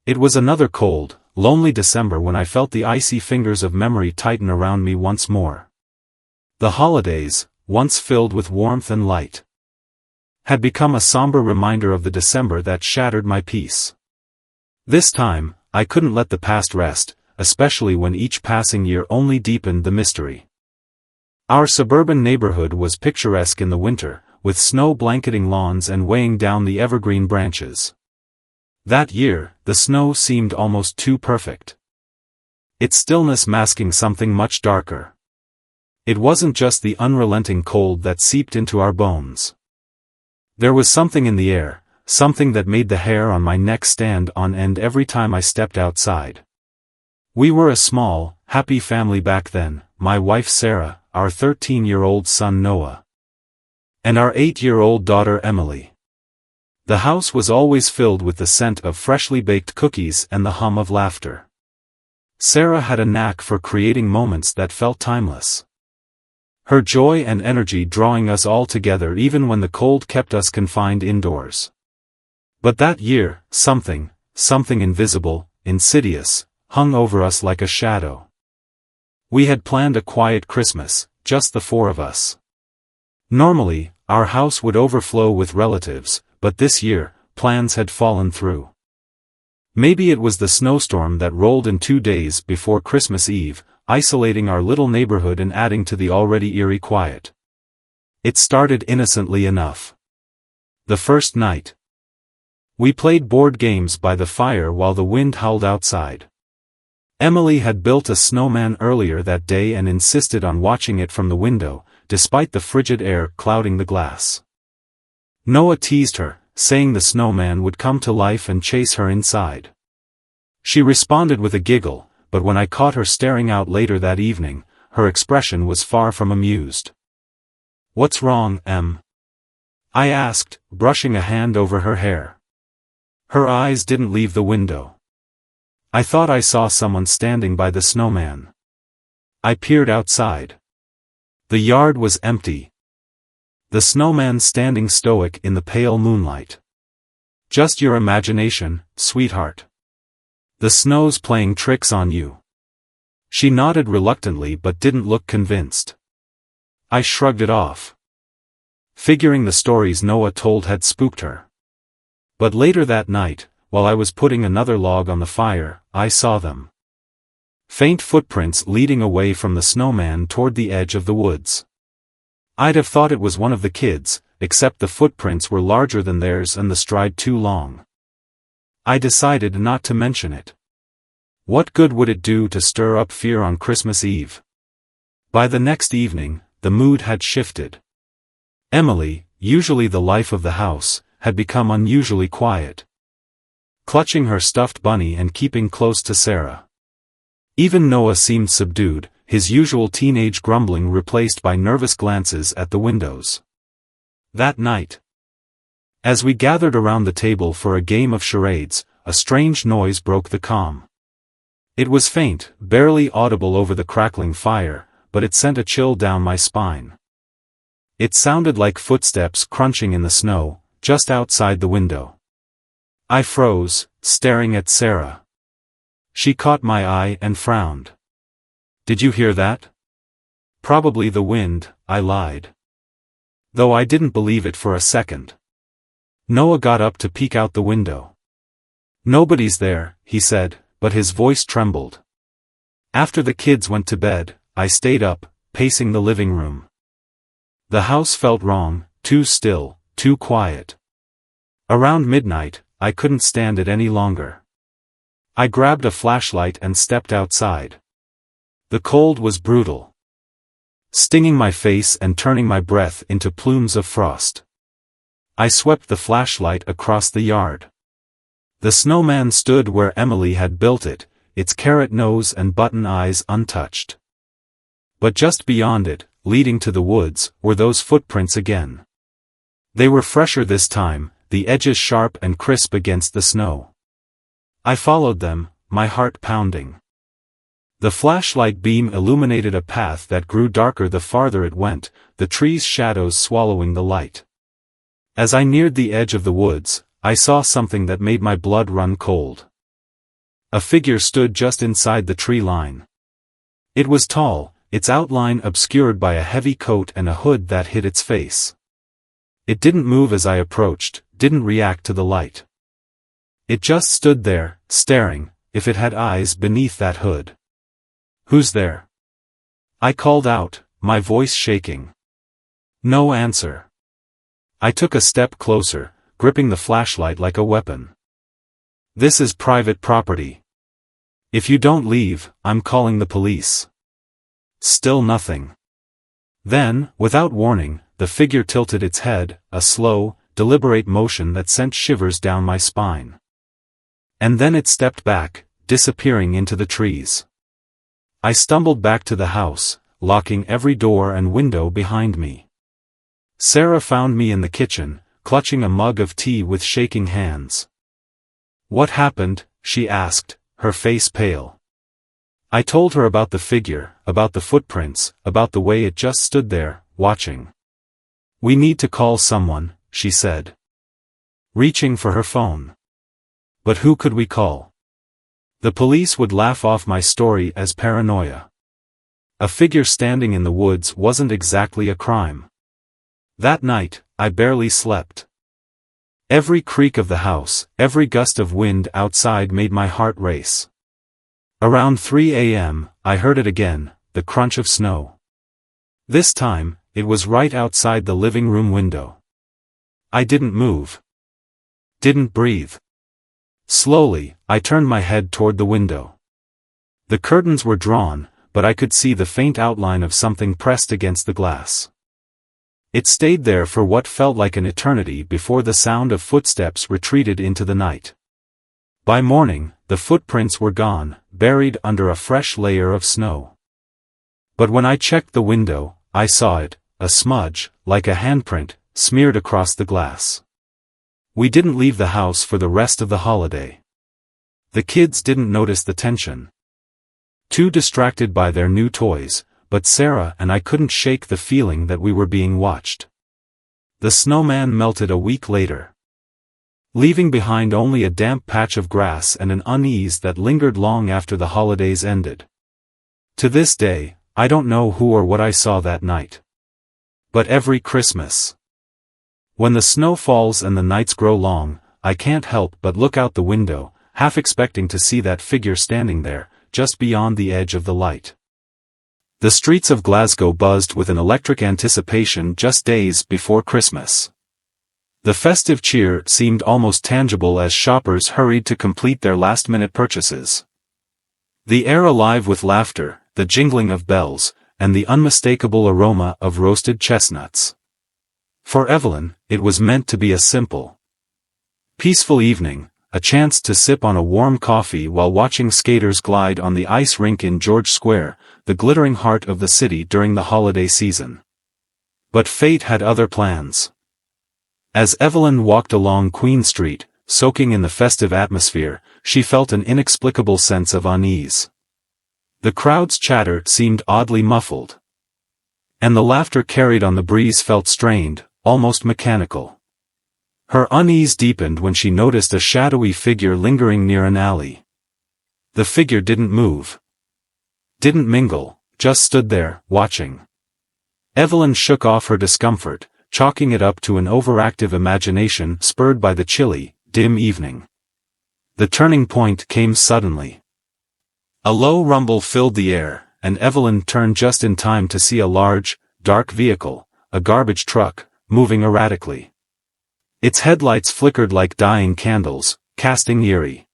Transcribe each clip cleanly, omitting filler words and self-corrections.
It was another cold, lonely December when I felt the icy fingers of memory tighten around me once more. The holidays, once filled with warmth and light, had become a somber reminder of the December that shattered my peace. This time, I couldn't let the past rest, especially when each passing year only deepened the mystery. Our suburban neighborhood was picturesque in the winter, with snow blanketing lawns and weighing down the evergreen branches. That year, the snow seemed almost too perfect, its stillness masking something much darker. It wasn't just the unrelenting cold that seeped into our bones. There was something in the air, something that made the hair on my neck stand on end every time I stepped outside. We were a small, happy family back then, my wife Sarah, our 13-year-old son Noah, and our 8-year-old daughter Emily. The house was always filled with the scent of freshly baked cookies and the hum of laughter. Sarah had a knack for creating moments that felt timeless, her joy and energy drawing us all together even when the cold kept us confined indoors. But that year, something invisible, insidious, hung over us like a shadow. We had planned a quiet Christmas, just the four of us. Normally, our house would overflow with relatives, but this year, plans had fallen through. Maybe it was the snowstorm that rolled in 2 days before Christmas Eve, isolating our little neighborhood and adding to the already eerie quiet. It started innocently enough. The first night, we played board games by the fire while the wind howled outside. Emily had built a snowman earlier that day and insisted on watching it from the window, despite the frigid air clouding the glass. Noah teased her, saying the snowman would come to life and chase her inside. She responded with a giggle, but when I caught her staring out later that evening, her expression was far from amused. "What's wrong, Em?" I asked, brushing a hand over her hair. Her eyes didn't leave the window. I thought I saw someone standing by the snowman. I peered outside. The yard was empty, the snowman standing stoic in the pale moonlight. "Just your imagination, sweetheart. The snow's playing tricks on you." She nodded reluctantly but didn't look convinced. I shrugged it off, figuring the stories Noah told had spooked her. But later that night, while I was putting another log on the fire, I saw them. Faint footprints leading away from the snowman toward the edge of the woods. I'd have thought it was one of the kids, except the footprints were larger than theirs and the stride too long. I decided not to mention it. What good would it do to stir up fear on Christmas Eve? By the next evening, the mood had shifted. Emily, usually the life of the house, had become unusually quiet, clutching her stuffed bunny and keeping close to Sarah. Even Noah seemed subdued, his usual teenage grumbling replaced by nervous glances at the windows. That night, as we gathered around the table for a game of charades, a strange noise broke the calm. It was faint, barely audible over the crackling fire, but it sent a chill down my spine. It sounded like footsteps crunching in the snow, just outside the window. I froze, staring at Sarah. She caught my eye and frowned. "Did you hear that?" "Probably the wind," I lied, though I didn't believe it for a second. Noah got up to peek out the window. "Nobody's there," he said, but his voice trembled. After the kids went to bed, I stayed up, pacing the living room. The house felt wrong, too still, too quiet. Around midnight, I couldn't stand it any longer. I grabbed a flashlight and stepped outside. The cold was brutal, stinging my face and turning my breath into plumes of frost. I swept the flashlight across the yard. The snowman stood where Emily had built it, its carrot nose and button eyes untouched. But just beyond it, leading to the woods, were those footprints again. They were fresher this time, the edges sharp and crisp against the snow. I followed them, my heart pounding. The flashlight beam illuminated a path that grew darker the farther it went, the trees' shadows swallowing the light. As I neared the edge of the woods, I saw something that made my blood run cold. A figure stood just inside the tree line. It was tall, its outline obscured by a heavy coat and a hood that hid its face. It didn't move as I approached, didn't react to the light. It just stood there, staring, if it had eyes beneath that hood. "Who's there?" I called out, my voice shaking. No answer. I took a step closer, gripping the flashlight like a weapon. "This is private property. If you don't leave, I'm calling the police." Still nothing. Then, without warning, the figure tilted its head, a slow, deliberate motion that sent shivers down my spine. And then it stepped back, disappearing into the trees. I stumbled back to the house, locking every door and window behind me. Sarah found me in the kitchen, clutching a mug of tea with shaking hands. "What happened?" she asked, her face pale. I told her about the figure, about the footprints, about the way it just stood there, watching. "We need to call someone," she said, reaching for her phone. But who could we call? The police would laugh off my story as paranoia. A figure standing in the woods wasn't exactly a crime. That night, I barely slept. Every creak of the house, every gust of wind outside made my heart race. Around 3 a.m., I heard it again, the crunch of snow. This time, it was right outside the living room window. I didn't move. Didn't breathe. Slowly, I turned my head toward the window. The curtains were drawn, but I could see the faint outline of something pressed against the glass. It stayed there for what felt like an eternity before the sound of footsteps retreated into the night. By morning, the footprints were gone, buried under a fresh layer of snow. But when I checked the window, I saw it, a smudge, like a handprint, smeared across the glass. We didn't leave the house for the rest of the holiday. The kids didn't notice the tension. Too distracted by their new toys, but Sarah and I couldn't shake the feeling that we were being watched. The snowman melted a week later, leaving behind only a damp patch of grass and an unease that lingered long after the holidays ended. To this day, I don't know who or what I saw that night. But every Christmas, when the snow falls and the nights grow long, I can't help but look out the window, half expecting to see that figure standing there, just beyond the edge of the light. The streets of Glasgow buzzed with an electric anticipation just days before Christmas. The festive cheer seemed almost tangible as shoppers hurried to complete their last-minute purchases. The air alive with laughter, the jingling of bells, and the unmistakable aroma of roasted chestnuts. For Evelyn, it was meant to be a simple, peaceful evening, a chance to sip on a warm coffee while watching skaters glide on the ice rink in George Square, the glittering heart of the city during the holiday season. But fate had other plans. As Evelyn walked along Queen Street, soaking in the festive atmosphere, she felt an inexplicable sense of unease. The crowd's chatter seemed oddly muffled, and the laughter carried on the breeze felt strained, almost mechanical. Her unease deepened when she noticed a shadowy figure lingering near an alley. The figure didn't move, didn't mingle, just stood there, watching. Evelyn shook off her discomfort, chalking it up to an overactive imagination spurred by the chilly, dim evening. The turning point came suddenly. A low rumble filled the air, and Evelyn turned just in time to see a large, dark vehicle, a garbage truck, moving erratically. Its headlights flickered like dying candles, casting eerie,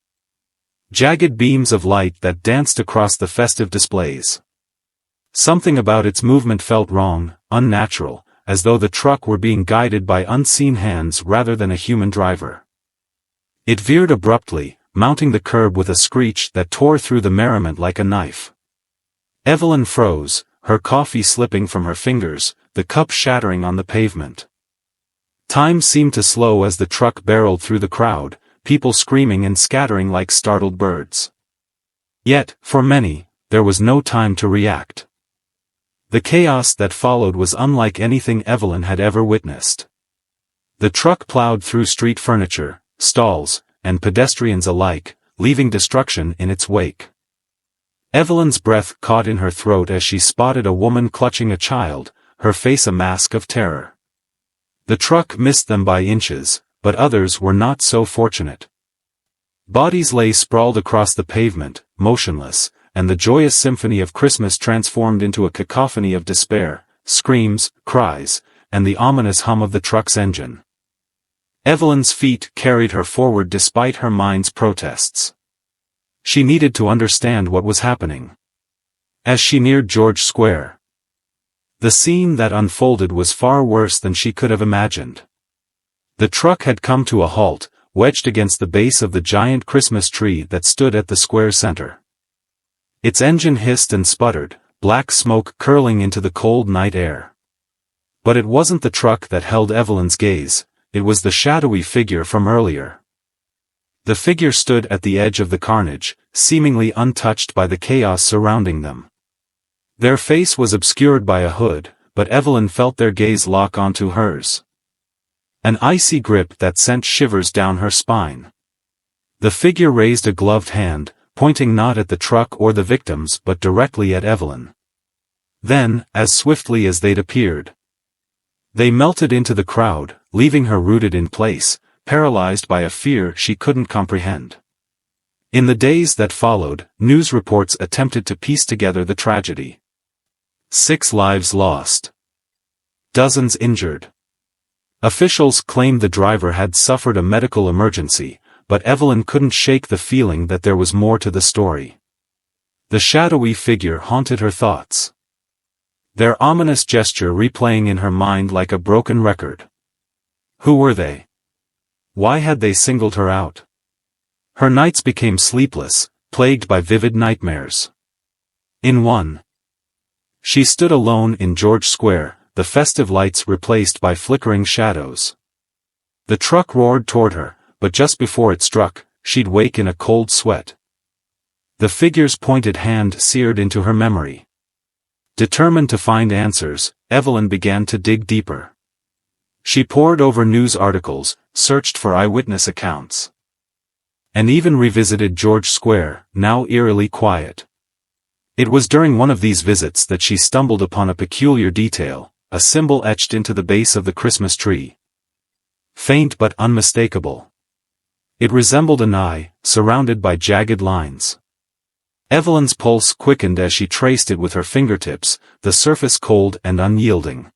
jagged beams of light that danced across the festive displays. Something about its movement felt wrong, unnatural, as though the truck were being guided by unseen hands rather than a human driver. It veered abruptly, mounting the curb with a screech that tore through the merriment like a knife. Evelyn froze, her coffee slipping from her fingers, the cup shattering on the pavement. Time seemed to slow as the truck barreled through the crowd, people screaming and scattering like startled birds. Yet, for many, there was no time to react. The chaos that followed was unlike anything Evelyn had ever witnessed. The truck plowed through street furniture, stalls, and pedestrians alike, leaving destruction in its wake. Evelyn's breath caught in her throat as she spotted a woman clutching a child, her face a mask of terror. The truck missed them by inches, but others were not so fortunate. Bodies lay sprawled across the pavement, motionless, and the joyous symphony of Christmas transformed into a cacophony of despair, screams, cries, and the ominous hum of the truck's engine. Evelyn's feet carried her forward despite her mind's protests. She needed to understand what was happening. As she neared George Square, the scene that unfolded was far worse than she could have imagined. The truck had come to a halt, wedged against the base of the giant Christmas tree that stood at the square's center. Its engine hissed and sputtered, black smoke curling into the cold night air. But it wasn't the truck that held Evelyn's gaze, it was the shadowy figure from earlier. The figure stood at the edge of the carnage, seemingly untouched by the chaos surrounding them. Their face was obscured by a hood, but Evelyn felt their gaze lock onto hers. An icy grip that sent shivers down her spine. The figure raised a gloved hand, pointing not at the truck or the victims but directly at Evelyn. Then, as swiftly as they'd appeared, they melted into the crowd, leaving her rooted in place, paralyzed by a fear she couldn't comprehend. In the days that followed, news reports attempted to piece together the tragedy. 6 lives lost. Dozens injured. Officials claimed the driver had suffered a medical emergency, but Evelyn couldn't shake the feeling that there was more to the story. The shadowy figure haunted her thoughts, their ominous gesture replaying in her mind like a broken record. Who were they? Why had they singled her out? Her nights became sleepless, plagued by vivid nightmares. In one, she stood alone in George Square, the festive lights replaced by flickering shadows. The truck roared toward her, but just before it struck, she'd wake in a cold sweat. The figure's pointed hand seared into her memory. Determined to find answers, Evelyn began to dig deeper. She pored over news articles, searched for eyewitness accounts, and even revisited George Square, now eerily quiet. It was during one of these visits that she stumbled upon a peculiar detail, a symbol etched into the base of the Christmas tree. Faint but unmistakable. It resembled an eye, surrounded by jagged lines. Evelyn's pulse quickened as she traced it with her fingertips, the surface cold and unyielding.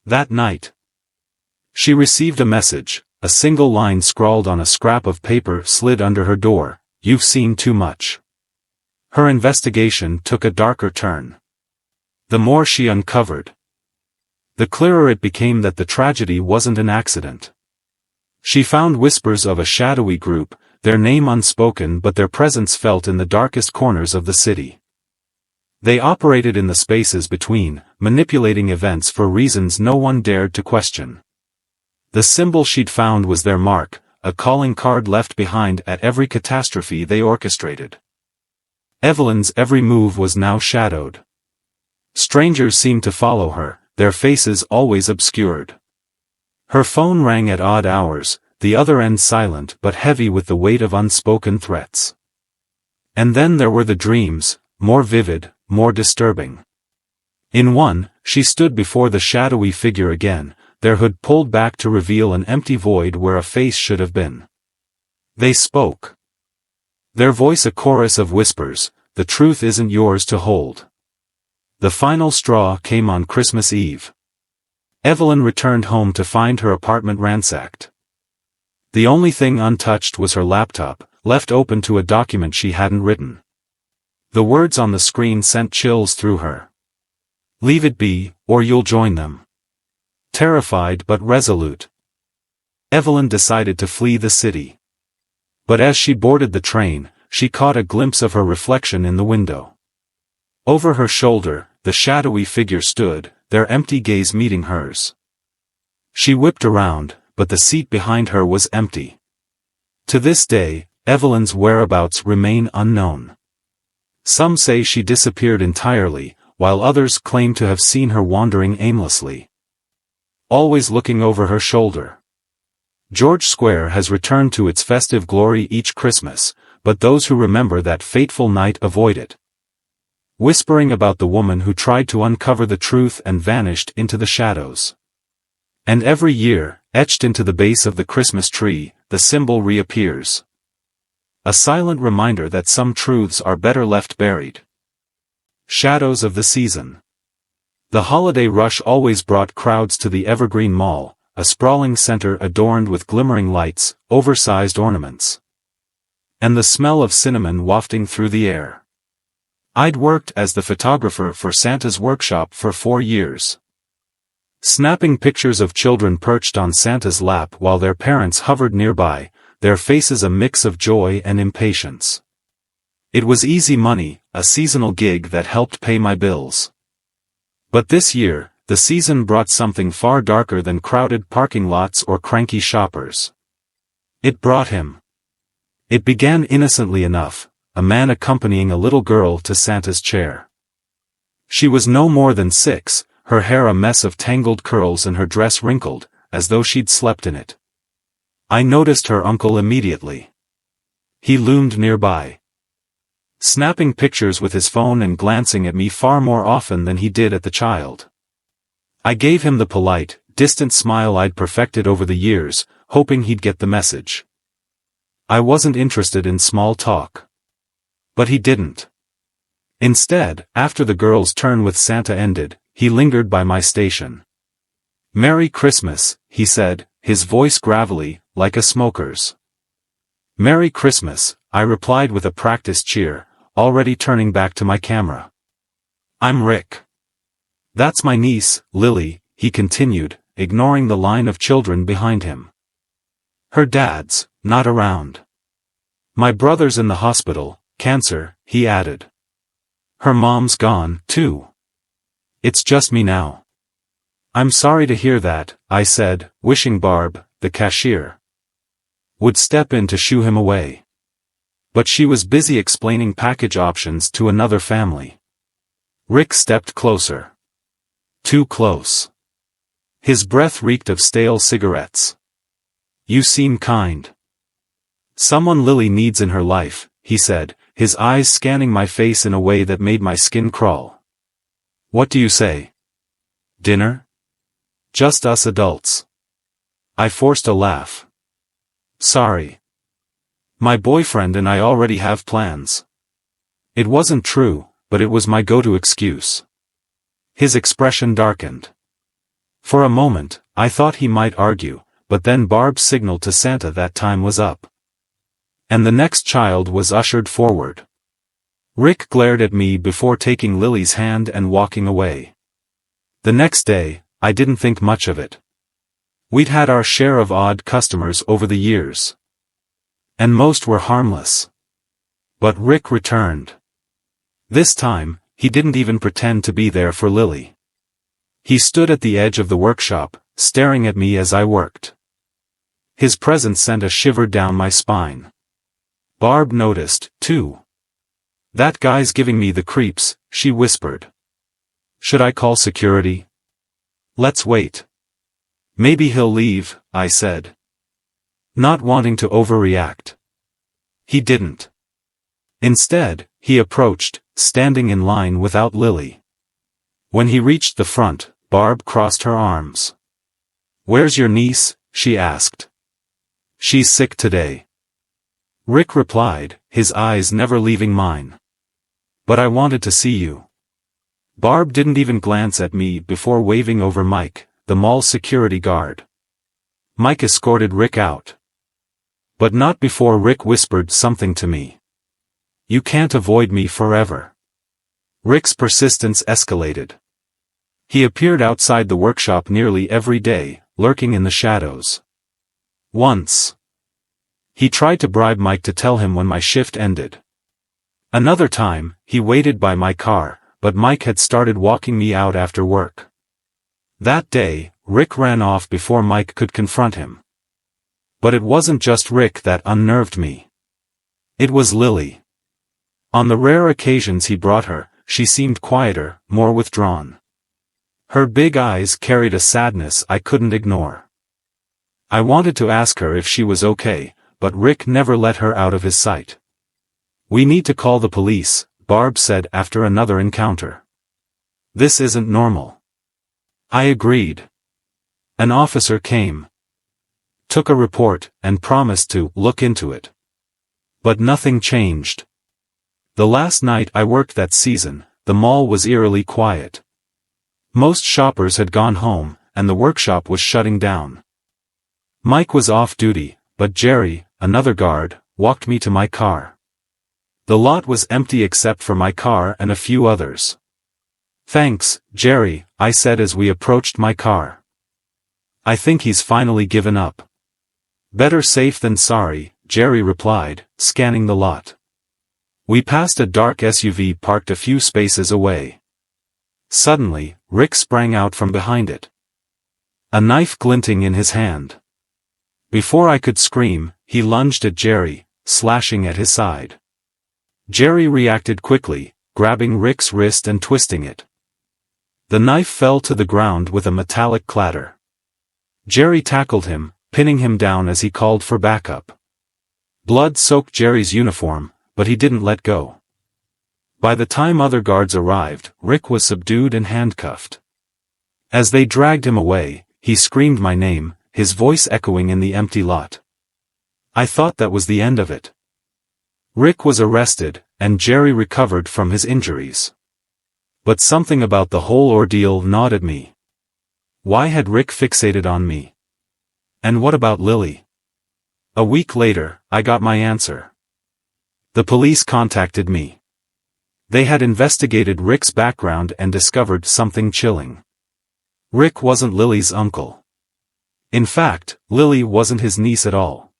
That night, she received a message, a single line scrawled on a scrap of paper slid under her door: "You've seen too much." Her investigation took a darker turn. The more she uncovered, the clearer it became that the tragedy wasn't an accident. She found whispers of a shadowy group, their name unspoken but their presence felt in the darkest corners of the city. They operated in the spaces between, manipulating events for reasons no one dared to question. The symbol she'd found was their mark, a calling card left behind at every catastrophe they orchestrated. Evelyn's every move was now shadowed. Strangers seemed to follow her, their faces always obscured. Her phone rang at odd hours, the other end silent but heavy with the weight of unspoken threats. And then there were the dreams, more vivid, more disturbing. In one, she stood before the shadowy figure again, their hood pulled back to reveal an empty void where a face should have been. They spoke. Their voice a chorus of whispers: "The truth isn't yours to hold." The final straw came on Christmas Eve. Evelyn returned home to find her apartment ransacked. The only thing untouched was her laptop, left open to a document she hadn't written. The words on the screen sent chills through her. "Leave it be, or you'll join them." Terrified but resolute, Evelyn decided to flee the city. But as she boarded the train, she caught a glimpse of her reflection in the window. Over her shoulder, the shadowy figure stood, their empty gaze meeting hers. She whipped around, but the seat behind her was empty. To this day, Evelyn's whereabouts remain unknown. Some say she disappeared entirely, while others claim to have seen her wandering aimlessly, always looking over her shoulder. George Square has returned to its festive glory each Christmas, but those who remember that fateful night avoid it. Whispering about the woman who tried to uncover the truth and vanished into the shadows. And every year, etched into the base of the Christmas tree, the symbol reappears. A silent reminder that some truths are better left buried. Shadows of the season. The holiday rush always brought crowds to the Evergreen Mall, a sprawling center adorned with glimmering lights, oversized ornaments, and the smell of cinnamon wafting through the air. I'd worked as the photographer for Santa's workshop for 4 years. Snapping pictures of children perched on Santa's lap while their parents hovered nearby, their faces a mix of joy and impatience. It was easy money, a seasonal gig that helped pay my bills. But this year, the season brought something far darker than crowded parking lots or cranky shoppers. It brought him. It began innocently enough, a man accompanying a little girl to Santa's chair. She was no more than 6, her hair a mess of tangled curls and her dress wrinkled, as though she'd slept in it. I noticed her uncle immediately. He loomed nearby, snapping pictures with his phone and glancing at me far more often than he did at the child. I gave him the polite, distant smile I'd perfected over the years, hoping he'd get the message. I wasn't interested in small talk. But he didn't. Instead, after the girl's turn with Santa ended, he lingered by my station. "Merry Christmas," he said, his voice gravelly, like a smoker's. "Merry Christmas," I replied with a practiced cheer, already turning back to my camera. "I'm Rick. That's my niece, Lily," he continued, ignoring the line of children behind him. "Her dad's not around. My brother's in the hospital, cancer," he added. "Her mom's gone, too. It's just me now." "I'm sorry to hear that," I said, wishing Barb, the cashier, would step in to shoo him away. But she was busy explaining package options to another family. Rick stepped closer. Too close. His breath reeked of stale cigarettes. "You seem kind. Someone Lily needs in her life," he said, his eyes scanning my face in a way that made my skin crawl. "What do you say? Dinner? Just us adults?" I forced a laugh. "Sorry. My boyfriend and I already have plans." It wasn't true, but it was my go-to excuse. His expression darkened. For a moment, I thought he might argue, but then Barb signaled to Santa that time was up. And the next child was ushered forward. Rick glared at me before taking Lily's hand and walking away. The next day, I didn't think much of it. We'd had our share of odd customers over the years. And most were harmless. But Rick returned. This time, he didn't even pretend to be there for Lily. He stood at the edge of the workshop, staring at me as I worked. His presence sent a shiver down my spine. Barb noticed, too. "That guy's giving me the creeps," she whispered. "Should I call security?" "Let's wait. Maybe he'll leave," I said, not wanting to overreact. He didn't. Instead, he approached, standing in line without Lily. When he reached the front, Barb crossed her arms. "Where's your niece?" she asked. "She's sick today." Rick replied, his eyes never leaving mine. "But I wanted to see you." Barb didn't even glance at me before waving over Mike, the mall security guard. Mike escorted Rick out. But not before Rick whispered something to me. "You can't avoid me forever." Rick's persistence escalated. He appeared outside the workshop nearly every day, lurking in the shadows. Once, he tried to bribe Mike to tell him when my shift ended. Another time, he waited by my car, but Mike had started walking me out after work. That day, Rick ran off before Mike could confront him. But it wasn't just Rick that unnerved me. It was Lily. On the rare occasions he brought her, she seemed quieter, more withdrawn. Her big eyes carried a sadness I couldn't ignore. I wanted to ask her if she was okay, but Rick never let her out of his sight. "We need to call the police," Barb said after another encounter. "This isn't normal." I agreed. An officer came, took a report, and promised to look into it. But nothing changed. The last night I worked that season, the mall was eerily quiet. Most shoppers had gone home, and the workshop was shutting down. Mike was off duty, but Jerry, another guard, walked me to my car. The lot was empty except for my car and a few others. "Thanks, Jerry," I said as we approached my car. "I think he's finally given up." "Better safe than sorry," Jerry replied, scanning the lot. We passed a dark SUV parked a few spaces away. Suddenly, Rick sprang out from behind it, a knife glinting in his hand. Before I could scream, he lunged at Jerry, slashing at his side. Jerry reacted quickly, grabbing Rick's wrist and twisting it. The knife fell to the ground with a metallic clatter. Jerry tackled him, pinning him down as he called for backup. Blood soaked Jerry's uniform, but he didn't let go. By the time other guards arrived, Rick was subdued and handcuffed. As they dragged him away, he screamed my name, his voice echoing in the empty lot. I thought that was the end of it. Rick was arrested, and Jerry recovered from his injuries. But something about the whole ordeal gnawed at me. Why had Rick fixated on me? And what about Lily? A week later, I got my answer. The police contacted me. They had investigated Rick's background and discovered something chilling. Rick wasn't Lily's uncle. In fact, Lily wasn't his niece at all.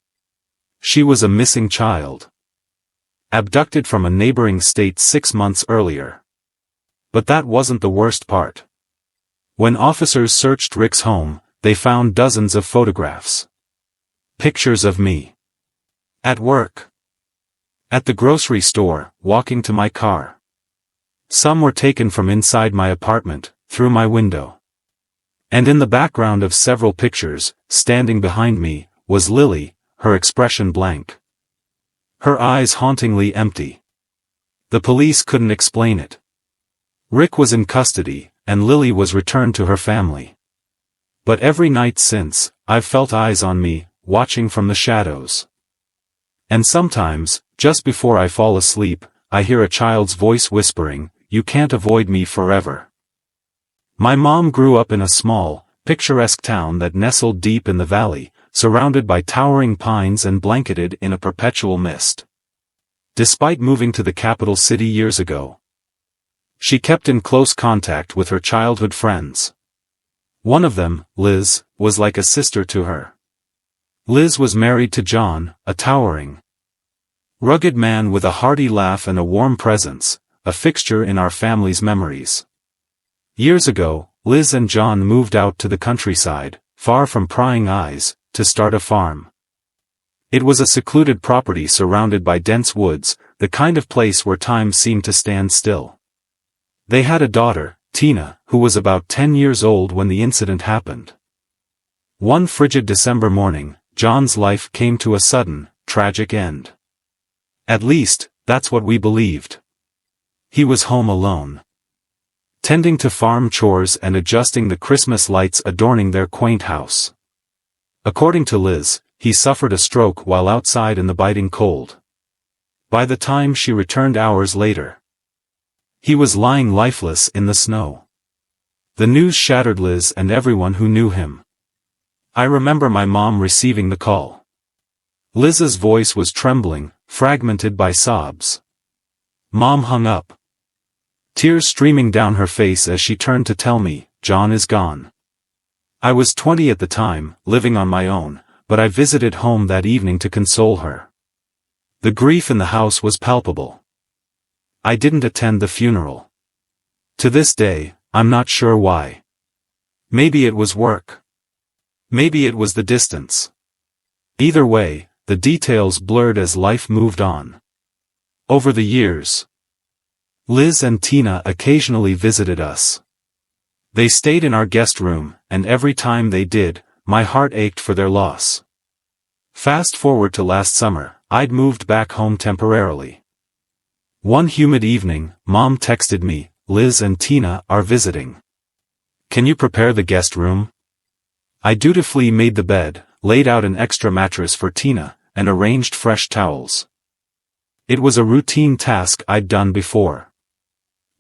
She was a missing child, abducted from a neighboring state 6 months earlier. But that wasn't the worst part. When officers searched Rick's home, they found dozens of photographs. Pictures of me. At work. At the grocery store, walking to my car. Some were taken from inside my apartment, through my window. And in the background of several pictures, standing behind me, was Lily, her expression blank. Her eyes hauntingly empty. The police couldn't explain it. Rick was in custody, and Lily was returned to her family. But every night since, I've felt eyes on me, watching from the shadows. And sometimes, just before I fall asleep, I hear a child's voice whispering, "You can't avoid me forever." My mom grew up in a small, picturesque town that nestled deep in the valley, surrounded by towering pines and blanketed in a perpetual mist. Despite moving to the capital city years ago, she kept in close contact with her childhood friends. One of them, Liz, was like a sister to her. Liz was married to John, a towering, rugged man with a hearty laugh and a warm presence, a fixture in our family's memories. Years ago, Liz and John moved out to the countryside, far from prying eyes, to start a farm. It was a secluded property surrounded by dense woods, the kind of place where time seemed to stand still. They had a daughter, Tina, who was about 10 years old when the incident happened. One frigid December morning, John's life came to a sudden, tragic end. At least, that's what we believed. He was home alone, tending to farm chores and adjusting the Christmas lights adorning their quaint house. According to Liz, he suffered a stroke while outside in the biting cold. By the time she returned hours later, he was lying lifeless in the snow. The news shattered Liz and everyone who knew him. I remember my mom receiving the call. Liz's voice was trembling, fragmented by sobs. Mom hung up, tears streaming down her face as she turned to tell me, "John is gone." I was 20 at the time, living on my own, but I visited home that evening to console her. The grief in the house was palpable. I didn't attend the funeral. To this day, I'm not sure why. Maybe it was work. Maybe it was the distance. Either way, the details blurred as life moved on. Over the years, Liz and Tina occasionally visited us. They stayed in our guest room, and every time they did, my heart ached for their loss. Fast forward to last summer, I'd moved back home temporarily. One humid evening, Mom texted me, "Liz and Tina are visiting. Can you prepare the guest room?" I dutifully made the bed, laid out an extra mattress for Tina, and arranged fresh towels. It was a routine task I'd done before.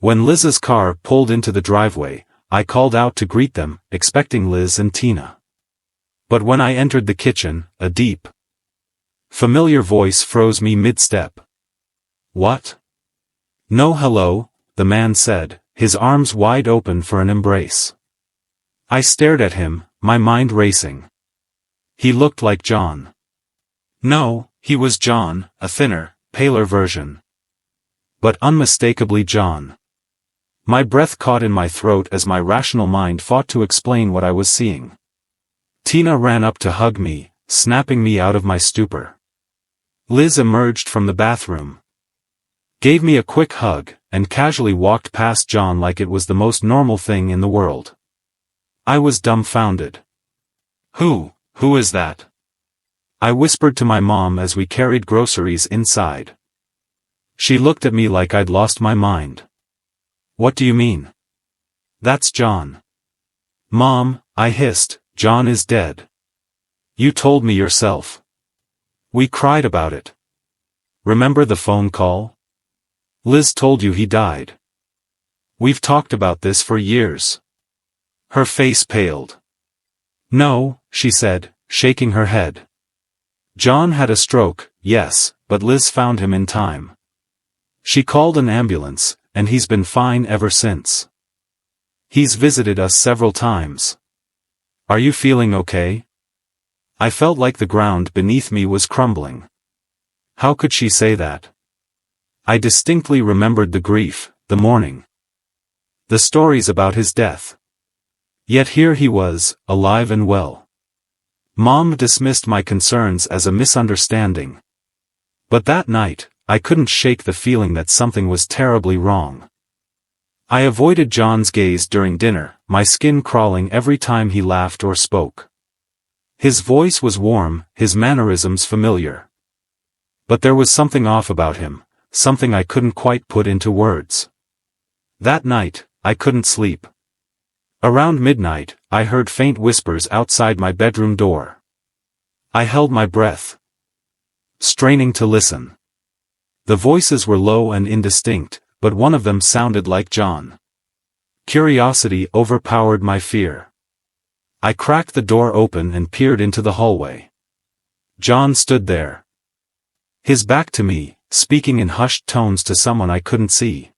When Liz's car pulled into the driveway, I called out to greet them, expecting Liz and Tina. But when I entered the kitchen, a deep, familiar voice froze me mid-step. "What?" "No hello," the man said, his arms wide open for an embrace. I stared at him, my mind racing. He looked like John. No, he was John, a thinner, paler version. But unmistakably John. My breath caught in my throat as my rational mind fought to explain what I was seeing. Tina ran up to hug me, snapping me out of my stupor. Liz emerged from the bathroom, gave me a quick hug, and casually walked past John like it was the most normal thing in the world. I was dumbfounded. Who is that?" I whispered to my mom as we carried groceries inside. She looked at me like I'd lost my mind. "What do you mean?" "That's John." "Mom," I hissed, "John is dead. You told me yourself. We cried about it. Remember the phone call? Liz told you he died. We've talked about this for years." Her face paled. "No," she said, shaking her head. "John had a stroke, yes, but Liz found him in time. She called an ambulance, and he's been fine ever since. He's visited us several times. Are you feeling okay?" I felt like the ground beneath me was crumbling. How could she say that? I distinctly remembered the grief, the mourning, the stories about his death. Yet here he was, alive and well. Mom dismissed my concerns as a misunderstanding. But that night, I couldn't shake the feeling that something was terribly wrong. I avoided John's gaze during dinner, my skin crawling every time he laughed or spoke. His voice was warm, his mannerisms familiar. But there was something off about him, something I couldn't quite put into words. That night, I couldn't sleep. Around midnight, I heard faint whispers outside my bedroom door. I held my breath, straining to listen. The voices were low and indistinct, but one of them sounded like John. Curiosity overpowered my fear. I cracked the door open and peered into the hallway. John stood there, his back to me, speaking in hushed tones to someone I couldn't see.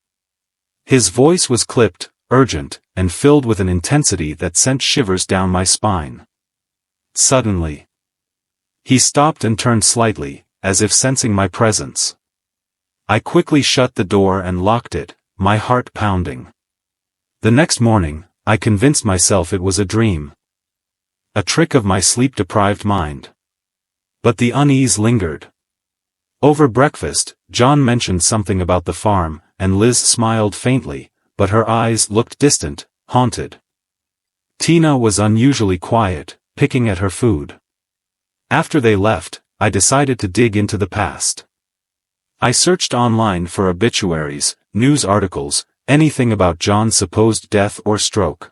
His voice was clipped, urgent, and filled with an intensity that sent shivers down my spine. Suddenly, he stopped and turned slightly, as if sensing my presence. I quickly shut the door and locked it, my heart pounding. The next morning, I convinced myself it was a dream. A trick of my sleep-deprived mind. But the unease lingered. Over breakfast, John mentioned something about the farm, and Liz smiled faintly, but her eyes looked distant, haunted. Tina was unusually quiet, picking at her food. After they left, I decided to dig into the past. I searched online for obituaries, news articles, anything about John's supposed death or stroke.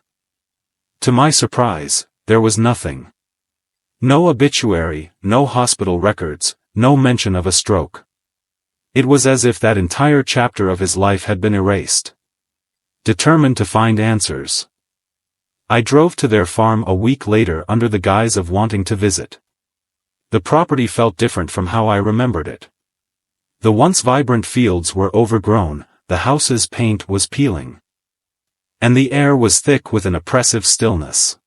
To my surprise, there was nothing. No obituary, no hospital records, no mention of a stroke. It was as if that entire chapter of his life had been erased. Determined to find answers, I drove to their farm a week later under the guise of wanting to visit. The property felt different from how I remembered it. The once vibrant fields were overgrown, the house's paint was peeling, and the air was thick with an oppressive stillness.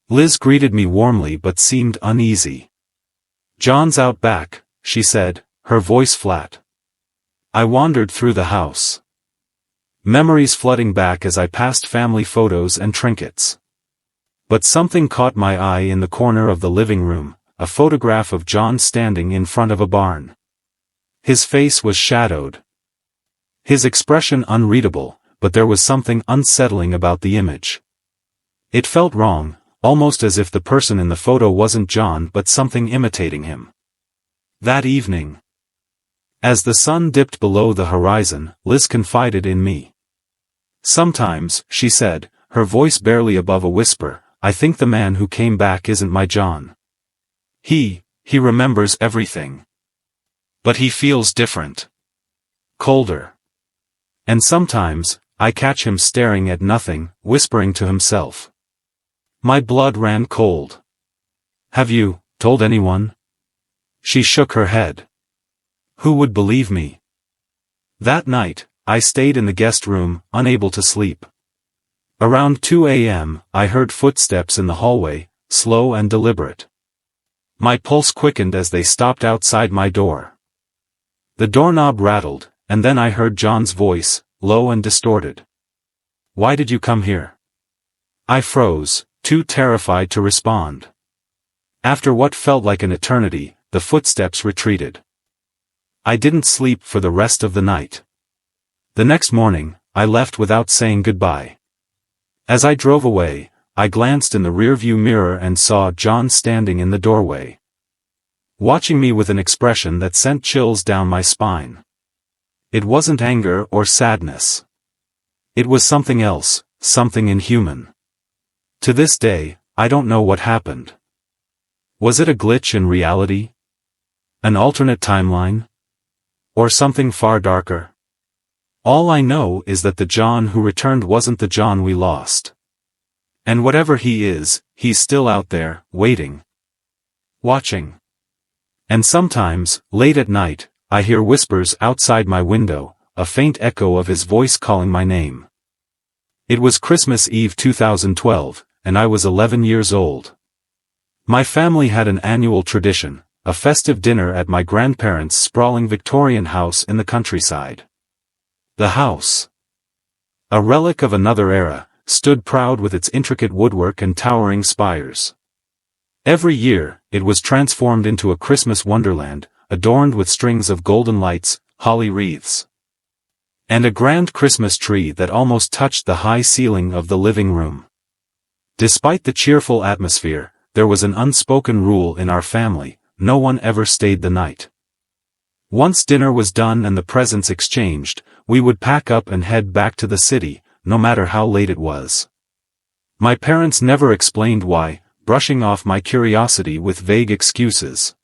Liz greeted me warmly but seemed uneasy. "John's out back," she said, her voice flat. I wandered through the house, memories flooding back as I passed family photos and trinkets. But something caught my eye in the corner of the living room, a photograph of John standing in front of a barn. His face was shadowed, his expression unreadable, but there was something unsettling about the image. It felt wrong, almost as if the person in the photo wasn't John but something imitating him. That evening, As the sun dipped below the horizon, Liz confided in me. "Sometimes," she said, her voice barely above a whisper, "I think the man who came back isn't my John. He remembers everything. But he feels different. Colder. And sometimes, I catch him staring at nothing, whispering to himself." My blood ran cold. "Have you told anyone?" She shook her head. "Who would believe me?" That night, I stayed in the guest room, unable to sleep. Around 2 a.m., I heard footsteps in the hallway, slow and deliberate. My pulse quickened as they stopped outside my door. The doorknob rattled, and then I heard John's voice, low and distorted. "Why did you come here?" I froze, too terrified to respond. After what felt like an eternity, the footsteps retreated. I didn't sleep for the rest of the night. The next morning, I left without saying goodbye. As I drove away, I glanced in the rearview mirror and saw John standing in the doorway, watching me with an expression that sent chills down my spine. It wasn't anger or sadness. It was something else, something inhuman. To this day, I don't know what happened. Was it a glitch in reality? An alternate timeline? Or something far darker? All I know is that the John who returned wasn't the John we lost. And whatever he is, he's still out there, waiting. Watching. And sometimes, late at night, I hear whispers outside my window, a faint echo of his voice calling my name. It was Christmas Eve 2012, and I was 11 years old. My family had an annual tradition, a festive dinner at my grandparents' sprawling Victorian house in the countryside. The house, a relic of another era, stood proud with its intricate woodwork and towering spires. Every year, it was transformed into a Christmas wonderland, adorned with strings of golden lights, holly wreaths, and a grand Christmas tree that almost touched the high ceiling of the living room. Despite the cheerful atmosphere, there was an unspoken rule in our family: no one ever stayed the night. Once dinner was done and the presents exchanged, we would pack up and head back to the city, no matter how late it was. My parents never explained why, brushing off my curiosity with vague excuses.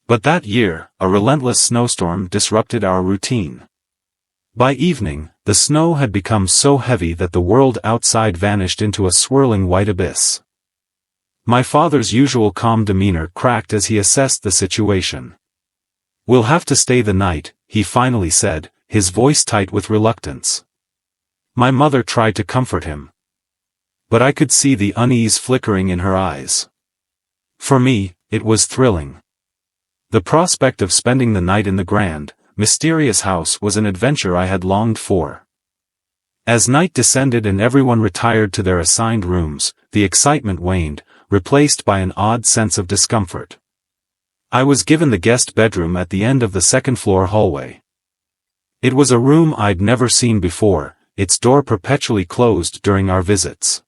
But that year, a relentless snowstorm disrupted our routine. By evening, the snow had become so heavy that the world outside vanished into a swirling white abyss. My father's usual calm demeanor cracked as he assessed the situation. "We'll have to stay the night," he finally said, his voice tight with reluctance. My mother tried to comfort him, but I could see the unease flickering in her eyes. For me, it was thrilling. The prospect of spending the night in the grand, mysterious house was an adventure I had longed for. As night descended and everyone retired to their assigned rooms, the excitement waned, replaced by an odd sense of discomfort. I was given the guest bedroom at the end of the second-floor hallway. It was a room I'd never seen before, its door perpetually closed during our visits.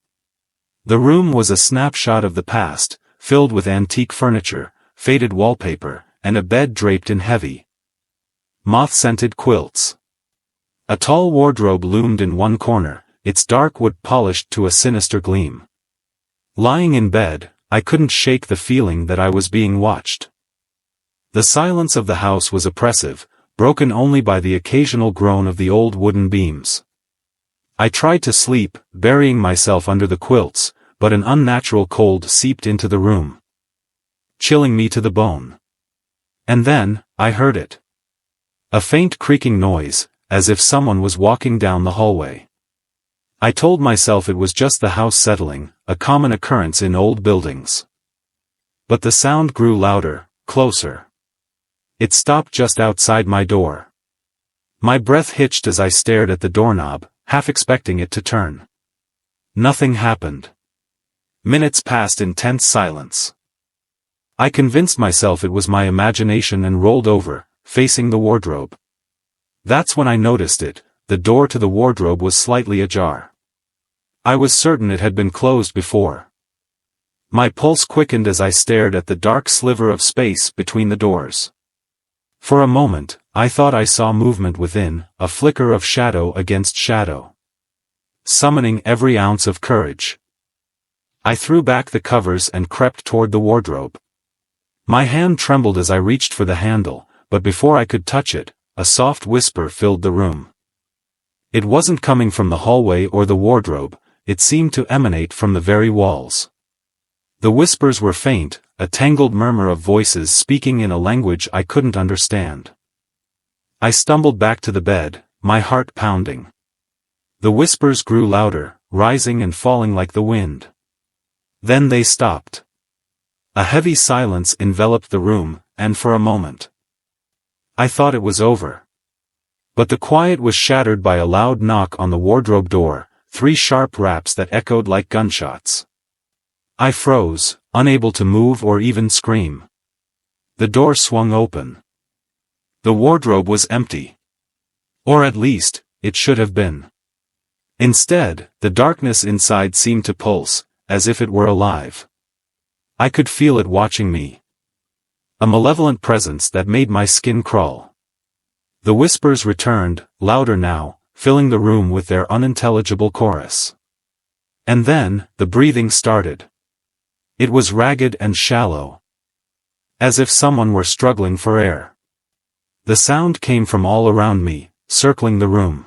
The room was a snapshot of the past, filled with antique furniture, faded wallpaper, and a bed draped in heavy, moth-scented quilts. A tall wardrobe loomed in one corner, its dark wood polished to a sinister gleam. Lying in bed, I couldn't shake the feeling that I was being watched. The silence of the house was oppressive, broken only by the occasional groan of the old wooden beams. I tried to sleep, burying myself under the quilts, but an unnatural cold seeped into the room, chilling me to the bone. And then, I heard it. A faint creaking noise, as if someone was walking down the hallway. I told myself it was just the house settling, a common occurrence in old buildings. But the sound grew louder, closer. It stopped just outside my door. My breath hitched as I stared at the doorknob, half expecting it to turn. Nothing happened. Minutes passed in tense silence. I convinced myself it was my imagination and rolled over, facing the wardrobe. That's when I noticed it: the door to the wardrobe was slightly ajar. I was certain it had been closed before. My pulse quickened as I stared at the dark sliver of space between the doors. For a moment, I thought I saw movement within, a flicker of shadow against shadow. Summoning every ounce of courage, I threw back the covers and crept toward the wardrobe. My hand trembled as I reached for the handle, but before I could touch it, a soft whisper filled the room. It wasn't coming from the hallway or the wardrobe, it seemed to emanate from the very walls. The whispers were faint, a tangled murmur of voices speaking in a language I couldn't understand. I stumbled back to the bed, my heart pounding. The whispers grew louder, rising and falling like the wind. Then they stopped. A heavy silence enveloped the room, and for a moment, I thought it was over. But the quiet was shattered by a loud knock on the wardrobe door, 3 sharp raps that echoed like gunshots. I froze, unable to move or even scream. The door swung open. The wardrobe was empty. Or at least, it should have been. Instead, the darkness inside seemed to pulse, as if it were alive. I could feel it watching me. A malevolent presence that made my skin crawl. The whispers returned, louder now, filling the room with their unintelligible chorus. And then, the breathing started. It was ragged and shallow, as if someone were struggling for air. The sound came from all around me, circling the room.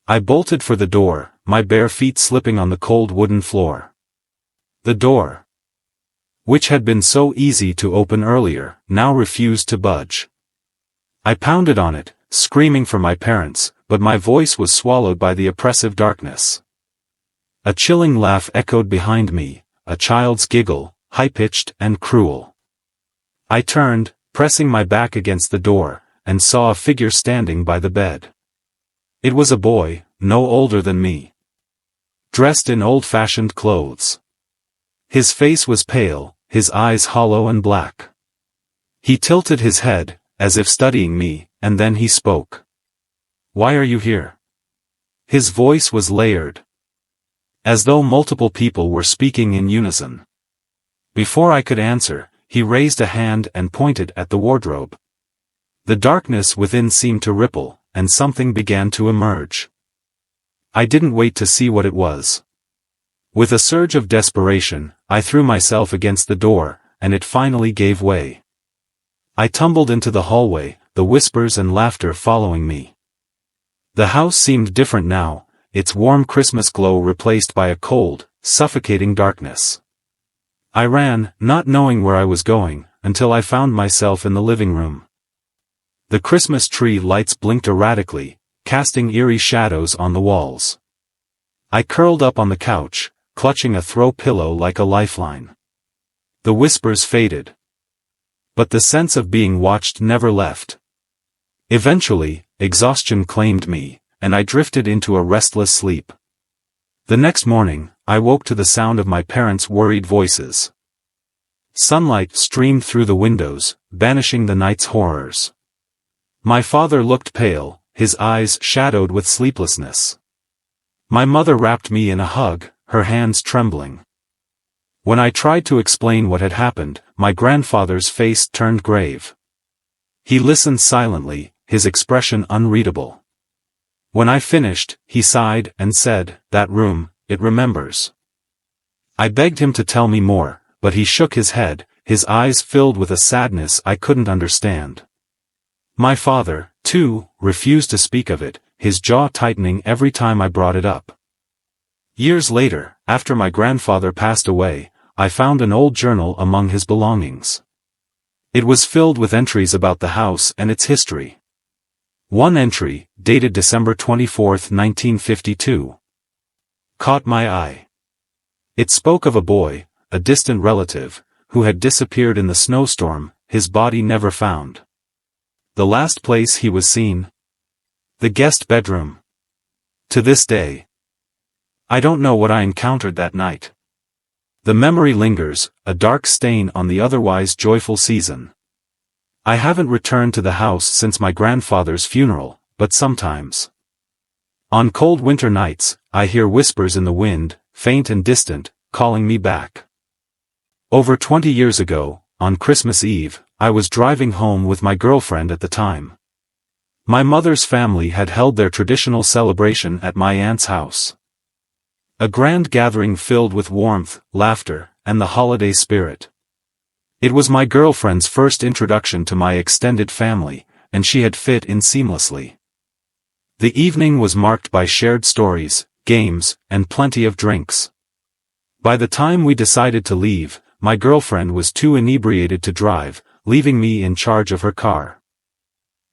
I bolted for the door, my bare feet slipping on the cold wooden floor. The door, which had been so easy to open earlier, now refused to budge. I pounded on it, screaming for my parents, but my voice was swallowed by the oppressive darkness. A chilling laugh echoed behind me, a child's giggle, high-pitched and cruel. I turned, pressing my back against the door, and saw a figure standing by the bed. It was a boy, no older than me, dressed in old-fashioned clothes. His face was pale, his eyes hollow and black. He tilted his head, as if studying me, and then he spoke. "Why are you here?" His voice was layered, as though multiple people were speaking in unison. Before I could answer, he raised a hand and pointed at the wardrobe. The darkness within seemed to ripple, and something began to emerge. I didn't wait to see what it was. With a surge of desperation, I threw myself against the door, and it finally gave way. I tumbled into the hallway, the whispers and laughter following me. The house seemed different now, its warm Christmas glow replaced by a cold, suffocating darkness. I ran, not knowing where I was going, until I found myself in the living room. The Christmas tree lights blinked erratically, casting eerie shadows on the walls. I curled up on the couch, clutching a throw pillow like a lifeline. The whispers faded, but the sense of being watched never left. Eventually, exhaustion claimed me, and I drifted into a restless sleep. The next morning, I woke to the sound of my parents' worried voices. Sunlight streamed through the windows, banishing the night's horrors. My father looked pale, his eyes shadowed with sleeplessness. My mother wrapped me in a hug, her hands trembling. When I tried to explain what had happened, my grandfather's face turned grave. He listened silently, his expression unreadable. When I finished, he sighed and said, "That room, it remembers." I begged him to tell me more, but he shook his head, his eyes filled with a sadness I couldn't understand. My father, too, refused to speak of it, his jaw tightening every time I brought it up. Years later, after my grandfather passed away, I found an old journal among his belongings. It was filled with entries about the house and its history. One entry, dated December 24, 1952, caught my eye. It spoke of a boy, a distant relative, who had disappeared in the snowstorm, his body never found. The last place he was seen? The guest bedroom. To this day, I don't know what I encountered that night. The memory lingers, a dark stain on the otherwise joyful season. I haven't returned to the house since my grandfather's funeral, but sometimes, on cold winter nights, I hear whispers in the wind, faint and distant, calling me back. Over 20 years ago, on Christmas Eve, I was driving home with my girlfriend at the time. My mother's family had held their traditional celebration at my aunt's house. A grand gathering filled with warmth, laughter, and the holiday spirit. It was my girlfriend's first introduction to my extended family, and she had fit in seamlessly. The evening was marked by shared stories, games, and plenty of drinks. By the time we decided to leave, my girlfriend was too inebriated to drive, leaving me in charge of her car.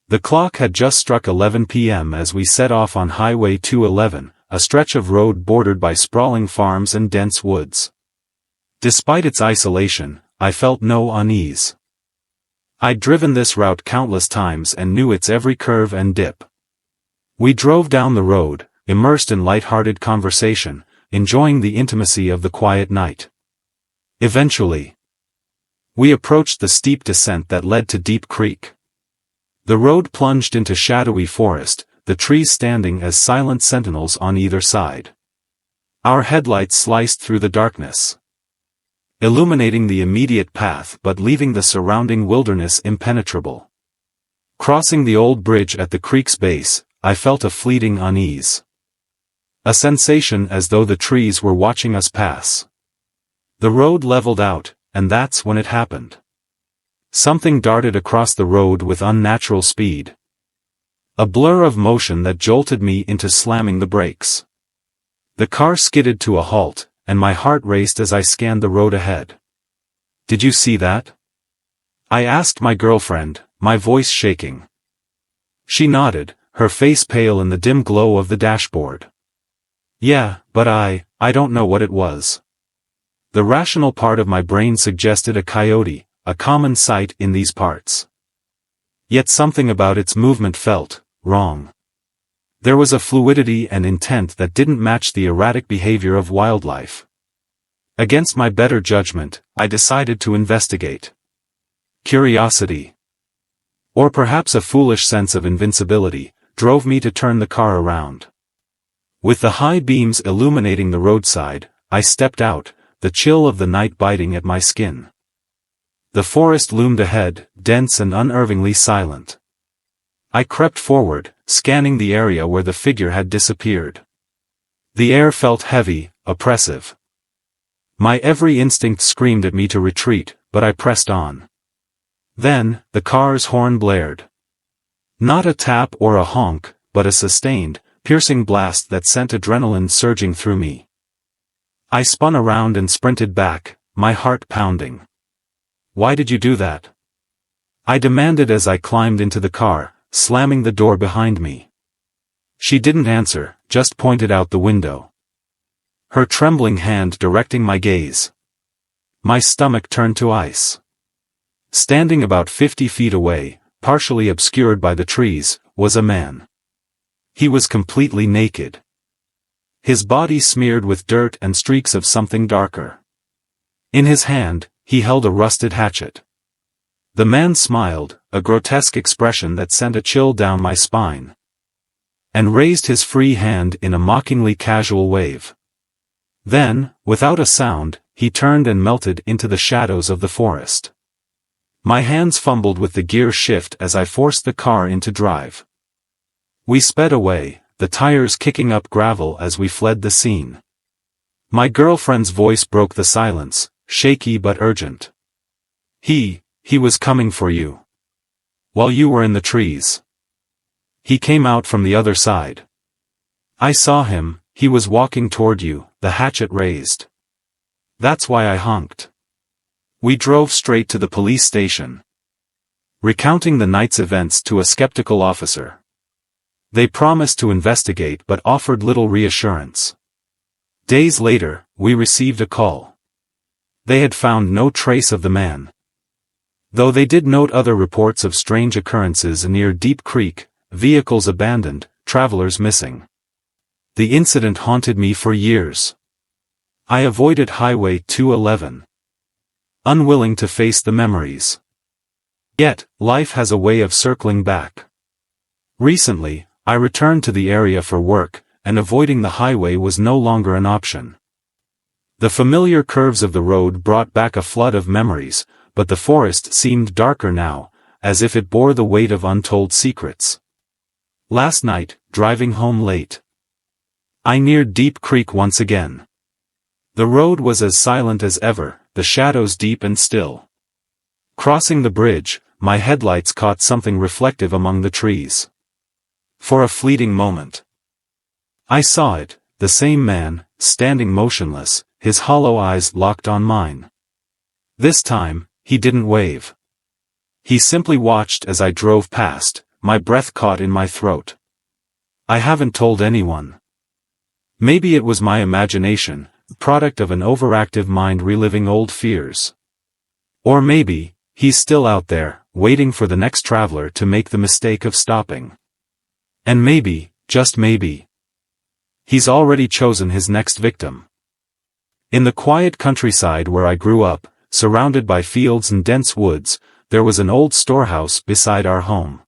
The clock had just struck 11 p.m. as we set off on Highway 211, a stretch of road bordered by sprawling farms and dense woods. Despite its isolation, I felt no unease. I'd driven this route countless times and knew its every curve and dip. We drove down the road, immersed in light-hearted conversation, enjoying the intimacy of the quiet night. Eventually, we approached the steep descent that led to Deep Creek. The road plunged into shadowy forest, the trees standing as silent sentinels on either side. Our headlights sliced through the darkness, illuminating the immediate path but leaving the surrounding wilderness impenetrable. Crossing the old bridge at the creek's base, I felt a fleeting unease. A sensation as though the trees were watching us pass. The road leveled out, and that's when it happened. Something darted across the road with unnatural speed. A blur of motion that jolted me into slamming the brakes. The car skidded to a halt, and my heart raced as I scanned the road ahead. "Did you see that?" I asked my girlfriend, my voice shaking. She nodded, her face pale in the dim glow of the dashboard. "Yeah, but I don't know what it was." The rational part of my brain suggested a coyote, a common sight in these parts. Yet something about its movement felt wrong. There was a fluidity and intent that didn't match the erratic behavior of wildlife. Against my better judgment, I decided to investigate. Curiosity, or perhaps a foolish sense of invincibility, drove me to turn the car around. With the high beams illuminating the roadside, I stepped out, the chill of the night biting at my skin. The forest loomed ahead, dense and unervingly silent. I crept forward, scanning the area where the figure had disappeared. The air felt heavy, oppressive. My every instinct screamed at me to retreat, but I pressed on. Then, the car's horn blared. Not a tap or a honk, but a sustained, piercing blast that sent adrenaline surging through me. I spun around and sprinted back, my heart pounding. "Why did you do that?" I demanded as I climbed into the car, slamming the door behind me. She didn't answer, just pointed out the window. Her trembling hand directing my gaze. My stomach turned to ice. Standing about 50 feet away, partially obscured by the trees, was a man. He was completely naked. His body smeared with dirt and streaks of something darker. In his hand, he held a rusted hatchet. The man smiled, a grotesque expression that sent a chill down my spine, and raised his free hand in a mockingly casual wave. Then, without a sound, he turned and melted into the shadows of the forest. My hands fumbled with the gear shift as I forced the car into drive. We sped away, the tires kicking up gravel as we fled the scene. My girlfriend's voice broke the silence, shaky but urgent. He was coming for you. While you were in the trees. He came out from the other side. I saw him, he was walking toward you, the hatchet raised. That's why I honked." We drove straight to the police station, recounting the night's events to a skeptical officer. They promised to investigate but offered little reassurance. Days later, we received a call. They had found no trace of the man. Though they did note other reports of strange occurrences near Deep Creek, vehicles abandoned, travelers missing. The incident haunted me for years. I avoided Highway 211, unwilling to face the memories. Yet, life has a way of circling back. Recently, I returned to the area for work, and avoiding the highway was no longer an option. The familiar curves of the road brought back a flood of memories, but the forest seemed darker now, as if it bore the weight of untold secrets. Last night, driving home late, I neared Deep Creek once again. The road was as silent as ever, the shadows deep and still. Crossing the bridge, my headlights caught something reflective among the trees. For a fleeting moment, I saw it, the same man, standing motionless, his hollow eyes locked on mine. This time, he didn't wave. He simply watched as I drove past, my breath caught in my throat. I haven't told anyone. Maybe it was my imagination, the product of an overactive mind reliving old fears. Or maybe, he's still out there, waiting for the next traveler to make the mistake of stopping. And maybe, just maybe, he's already chosen his next victim. In the quiet countryside where I grew up, surrounded by fields and dense woods, there was an old storehouse beside our home.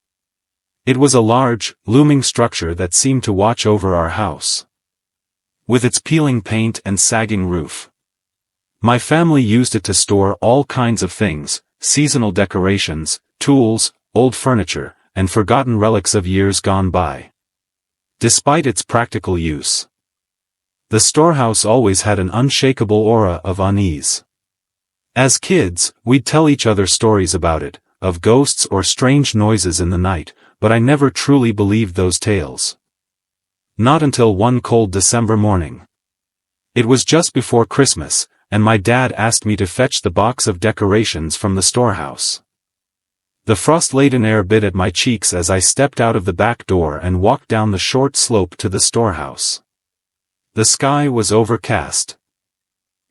It was a large, looming structure that seemed to watch over our house. With its peeling paint and sagging roof, my family used it to store all kinds of things, seasonal decorations, tools, old furniture, and forgotten relics of years gone by. Despite its practical use, the storehouse always had an unshakable aura of unease. As kids, we'd tell each other stories about it, of ghosts or strange noises in the night, but I never truly believed those tales. Not until one cold December morning. It was just before Christmas, and my dad asked me to fetch the box of decorations from the storehouse. The frost-laden air bit at my cheeks as I stepped out of the back door and walked down the short slope to the storehouse. The sky was overcast,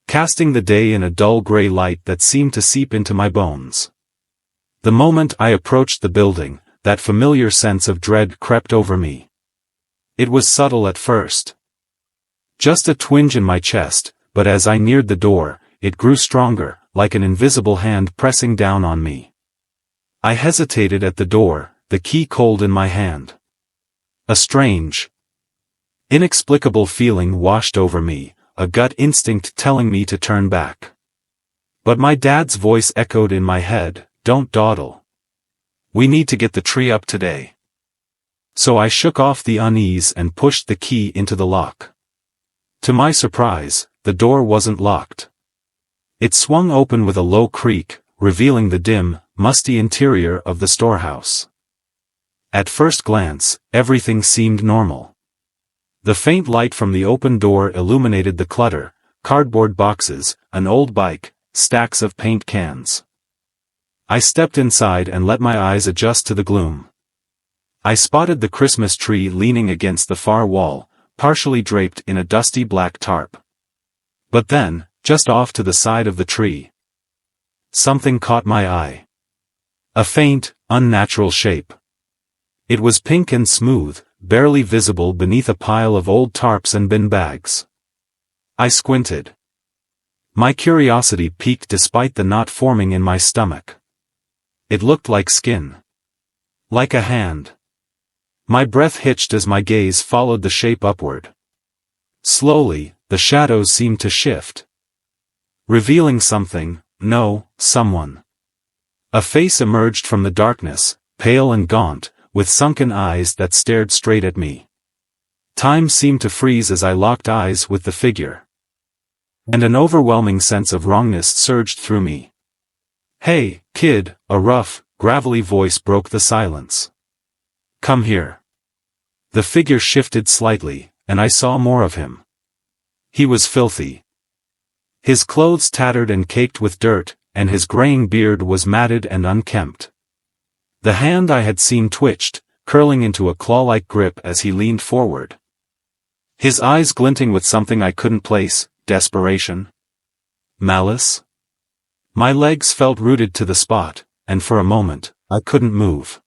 casting the day in a dull gray light that seemed to seep into my bones. The moment I approached the building, that familiar sense of dread crept over me. It was subtle at first. Just a twinge in my chest, but as I neared the door, it grew stronger, like an invisible hand pressing down on me. I hesitated at the door, the key cold in my hand. A strange, inexplicable feeling washed over me, a gut instinct telling me to turn back. But my dad's voice echoed in my head, "Don't dawdle. We need to get the tree up today." So I shook off the unease and pushed the key into the lock. To my surprise, the door wasn't locked. It swung open with a low creak, revealing the dim, musty interior of the storehouse. At first glance, everything seemed normal. The faint light from the open door illuminated the clutter, cardboard boxes, an old bike, stacks of paint cans. I stepped inside and let my eyes adjust to the gloom. I spotted the Christmas tree leaning against the far wall, partially draped in a dusty black tarp. But then, just off to the side of the tree, something caught my eye. A faint, unnatural shape. It was pink and smooth, barely visible beneath a pile of old tarps and bin bags. I squinted. My curiosity piqued despite the knot forming in my stomach. It looked like skin. Like a hand. My breath hitched as my gaze followed the shape upward. Slowly, the shadows seemed to shift, revealing something, someone. A face emerged from the darkness, pale and gaunt, with sunken eyes that stared straight at me. Time seemed to freeze as I locked eyes with the figure. And an overwhelming sense of wrongness surged through me. "Hey, kid," a rough, gravelly voice broke the silence. "Come here." The figure shifted slightly, and I saw more of him. He was filthy. His clothes tattered and caked with dirt, and his graying beard was matted and unkempt. The hand I had seen twitched, curling into a claw-like grip as he leaned forward. His eyes glinting with something I couldn't place, desperation? Malice? My legs felt rooted to the spot, and for a moment, I couldn't move.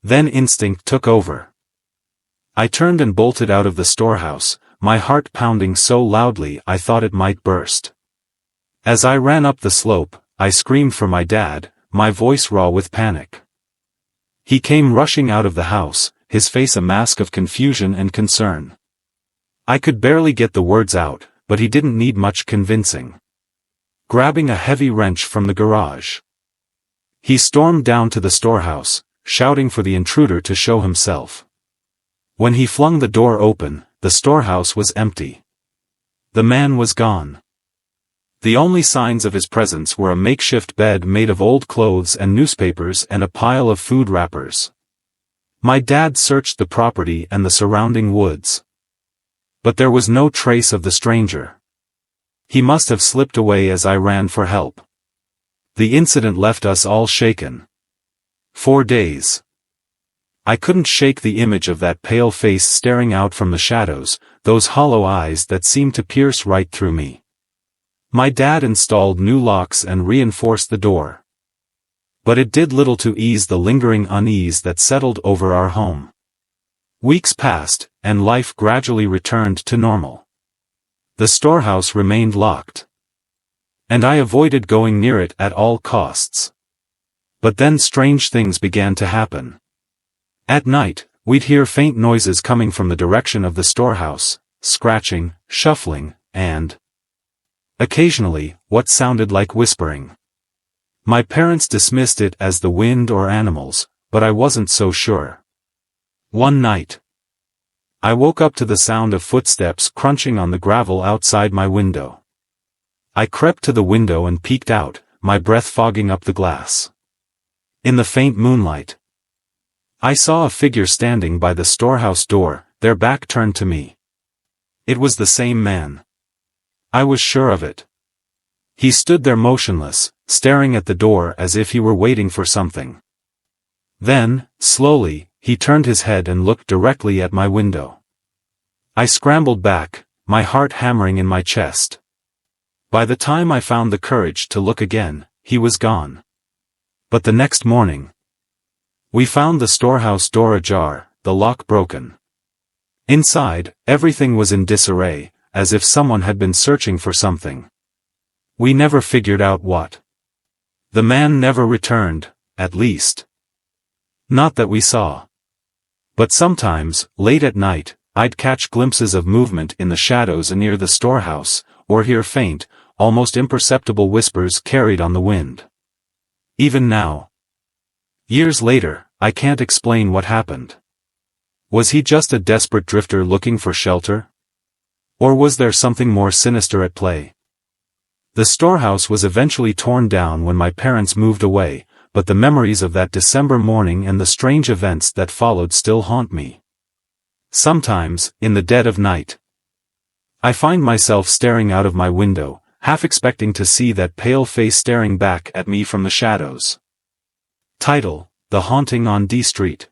Then instinct took over. I turned and bolted out of the storehouse, my heart pounding so loudly I thought it might burst. As I ran up the slope, I screamed for my dad, my voice raw with panic. He came rushing out of the house, his face a mask of confusion and concern. I could barely get the words out, but he didn't need much convincing. Grabbing a heavy wrench from the garage, he stormed down to the storehouse, shouting for the intruder to show himself. When he flung the door open, the storehouse was empty. The man was gone. The only signs of his presence were a makeshift bed made of old clothes and newspapers and a pile of food wrappers. My dad searched the property and the surrounding woods. But there was no trace of the stranger. He must have slipped away as I ran for help. The incident left us all shaken. 4 days. I couldn't shake the image of that pale face staring out from the shadows, those hollow eyes that seemed to pierce right through me. My dad installed new locks and reinforced the door. But it did little to ease the lingering unease that settled over our home. Weeks passed, and life gradually returned to normal. The storehouse remained locked. And I avoided going near it at all costs. But then strange things began to happen. At night, we'd hear faint noises coming from the direction of the storehouse, scratching, shuffling, and occasionally, what sounded like whispering. My parents dismissed it as the wind or animals, but I wasn't so sure. One night, I woke up to the sound of footsteps crunching on the gravel outside my window. I crept to the window and peeked out, my breath fogging up the glass. In the faint moonlight, I saw a figure standing by the storehouse door, their back turned to me. It was the same man. I was sure of it. He stood there motionless, staring at the door as if he were waiting for something. Then, slowly, he turned his head and looked directly at my window. I scrambled back, my heart hammering in my chest. By the time I found the courage to look again, he was gone. But the next morning, we found the storehouse door ajar, the lock broken. Inside, everything was in disarray, as if someone had been searching for something. We never figured out what. The man never returned, at least. Not that we saw. But sometimes, late at night, I'd catch glimpses of movement in the shadows near the storehouse, or hear faint, almost imperceptible whispers carried on the wind. Even now, years later, I can't explain what happened. Was he just a desperate drifter looking for shelter? Or was there something more sinister at play? The storehouse was eventually torn down when my parents moved away, but the memories of that December morning and the strange events that followed still haunt me. Sometimes, in the dead of night, I find myself staring out of my window, half expecting to see that pale face staring back at me from the shadows. Title: The Haunting on D Street.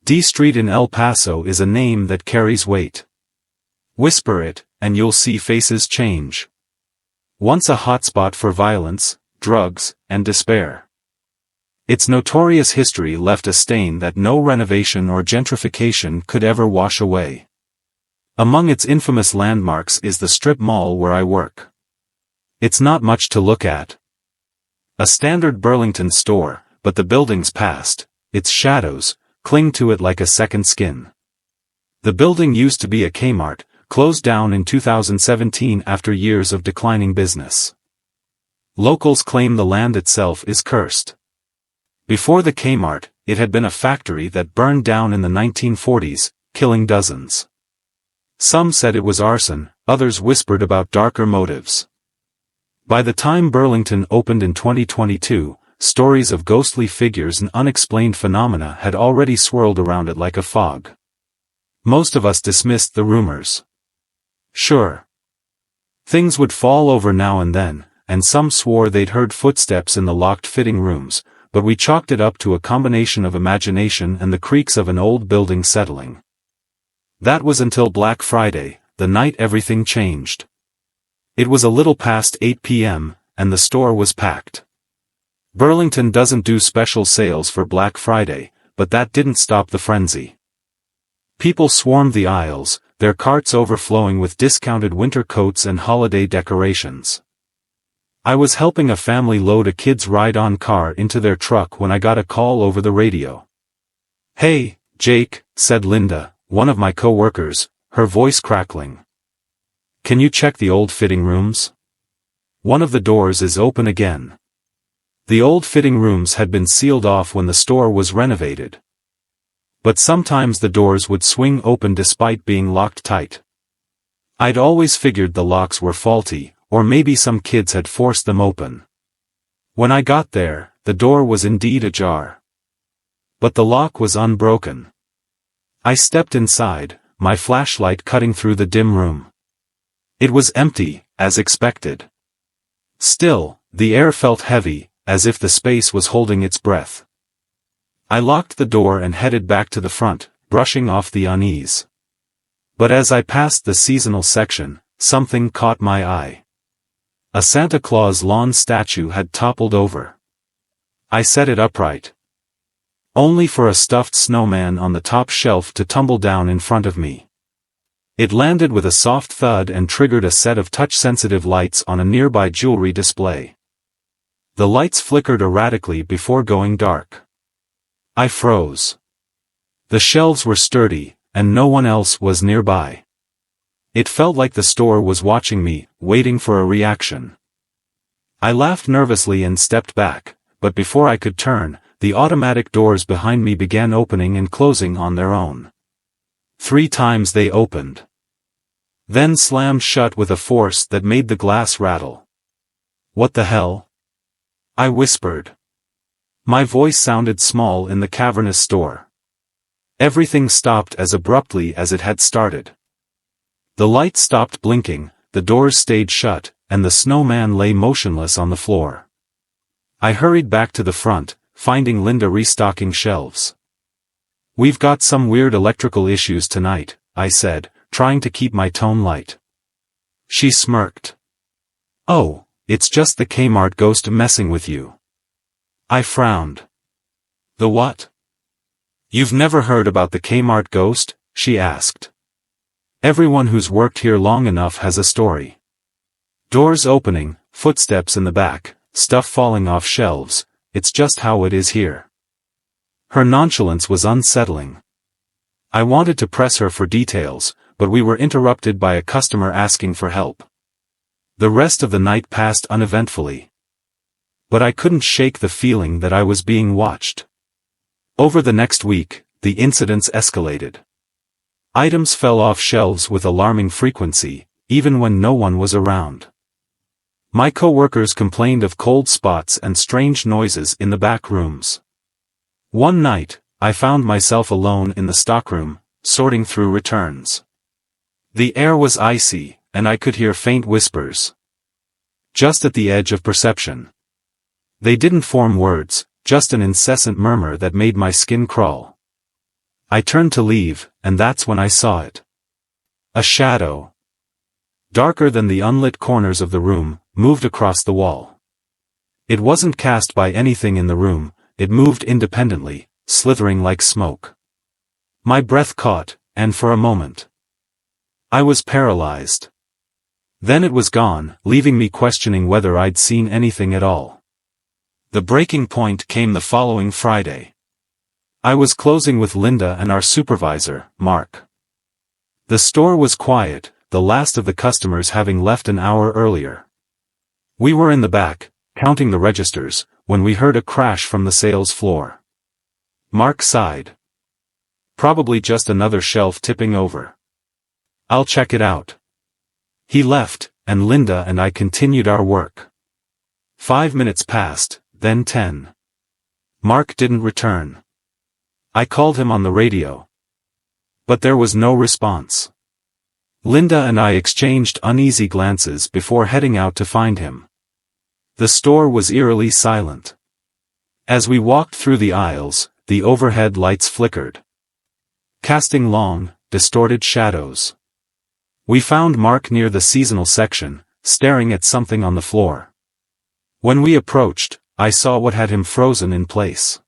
D Street in El Paso is a name that carries weight. Whisper it, and you'll see faces change. Once a hotspot for violence, drugs, and despair. Its notorious history left a stain that no renovation or gentrification could ever wash away. Among its infamous landmarks is the strip mall where I work. It's not much to look at. A standard Burlington store, but the building's past, its shadows, cling to it like a second skin. The building used to be a Kmart, closed down in 2017 after years of declining business. Locals claim the land itself is cursed. Before the Kmart, it had been a factory that burned down in the 1940s, killing dozens. Some said it was arson, others whispered about darker motives. By the time Burlington opened in 2022, stories of ghostly figures and unexplained phenomena had already swirled around it like a fog. Most of us dismissed the rumors. Sure, things would fall over now and then, and some swore they'd heard footsteps in the locked fitting rooms, but we chalked it up to a combination of imagination and the creaks of an old building settling. That was until Black Friday, the night everything changed. It was a little past 8 p.m., and the store was packed. Burlington doesn't do special sales for Black Friday, but that didn't stop the frenzy. People swarmed the aisles, their carts overflowing with discounted winter coats and holiday decorations. I was helping a family load a kid's ride-on car into their truck when I got a call over the radio. "Hey, Jake," said Linda, one of my co-workers, her voice crackling. "Can you check the old fitting rooms? One of the doors is open again." The old fitting rooms had been sealed off when the store was renovated. But sometimes the doors would swing open despite being locked tight. I'd always figured the locks were faulty, or maybe some kids had forced them open. When I got there, the door was indeed ajar. But the lock was unbroken. I stepped inside, my flashlight cutting through the dim room. It was empty, as expected. Still, the air felt heavy, as if the space was holding its breath. I locked the door and headed back to the front, brushing off the unease. But as I passed the seasonal section, something caught my eye. A Santa Claus lawn statue had toppled over. I set it upright, only for a stuffed snowman on the top shelf to tumble down in front of me. It landed with a soft thud and triggered a set of touch-sensitive lights on a nearby jewelry display. The lights flickered erratically before going dark. I froze. The shelves were sturdy, and no one else was nearby. It felt like the store was watching me, waiting for a reaction. I laughed nervously and stepped back, but before I could turn, the automatic doors behind me began opening and closing on their own. 3 times they opened. Then slammed shut with a force that made the glass rattle. "What the hell?" I whispered. My voice sounded small in the cavernous store. Everything stopped as abruptly as it had started. The lights stopped blinking, the doors stayed shut, and the snowman lay motionless on the floor. I hurried back to the front, finding Linda restocking shelves. "We've got some weird electrical issues tonight," I said, trying to keep my tone light. She smirked. "Oh, it's just the Kmart ghost messing with you." I frowned. "The what?" "You've never heard about the Kmart ghost?" she asked. "Everyone who's worked here long enough has a story. Doors opening, footsteps in the back, stuff falling off shelves, it's just how it is here." Her nonchalance was unsettling. I wanted to press her for details, but we were interrupted by a customer asking for help. The rest of the night passed uneventfully. But I couldn't shake the feeling that I was being watched. Over the next week, the incidents escalated. Items fell off shelves with alarming frequency, even when no one was around. My coworkers complained of cold spots and strange noises in the back rooms. One night, I found myself alone in the stockroom, sorting through returns. The air was icy, and I could hear faint whispers. Just at the edge of perception. They didn't form words, just an incessant murmur that made my skin crawl. I turned to leave, and that's when I saw it. A shadow, darker than the unlit corners of the room, moved across the wall. It wasn't cast by anything in the room, it moved independently, slithering like smoke. My breath caught, and for a moment, I was paralyzed. Then it was gone, leaving me questioning whether I'd seen anything at all. The breaking point came the following Friday. I was closing with Linda and our supervisor, Mark. The store was quiet, the last of the customers having left an hour earlier. We were in the back, counting the registers, when we heard a crash from the sales floor. Mark sighed. "Probably just another shelf tipping over. I'll check it out." He left, and Linda and I continued our work. 5 minutes passed, then 10. Mark didn't return. I called him on the radio. But there was no response. Linda and I exchanged uneasy glances before heading out to find him. The store was eerily silent. As we walked through the aisles, the overhead lights flickered, casting long, distorted shadows. We found Mark near the seasonal section, staring at something on the floor. When we approached, I saw what had him frozen in place.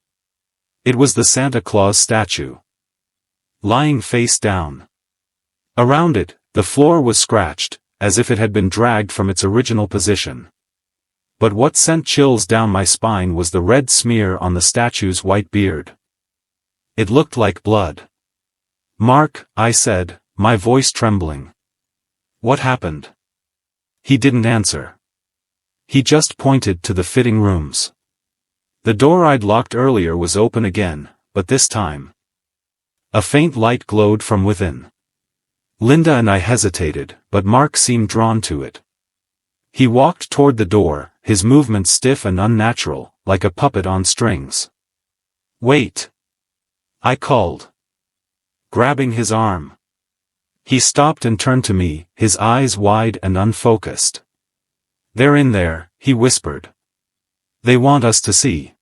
It was the Santa Claus statue, lying face down. Around it, the floor was scratched, as if it had been dragged from its original position. But what sent chills down my spine was the red smear on the statue's white beard. It looked like blood. "Mark," I said, my voice trembling. "What happened?" He didn't answer. He just pointed to the fitting rooms. The door I'd locked earlier was open again, but this time, A faint light glowed from within. Linda and I hesitated, but Mark seemed drawn to it. He walked toward the door, his movements stiff and unnatural, like a puppet on strings. "Wait!" I called, grabbing his arm. He stopped and turned to me, his eyes wide and unfocused. "They're in there," he whispered. "They want us to see."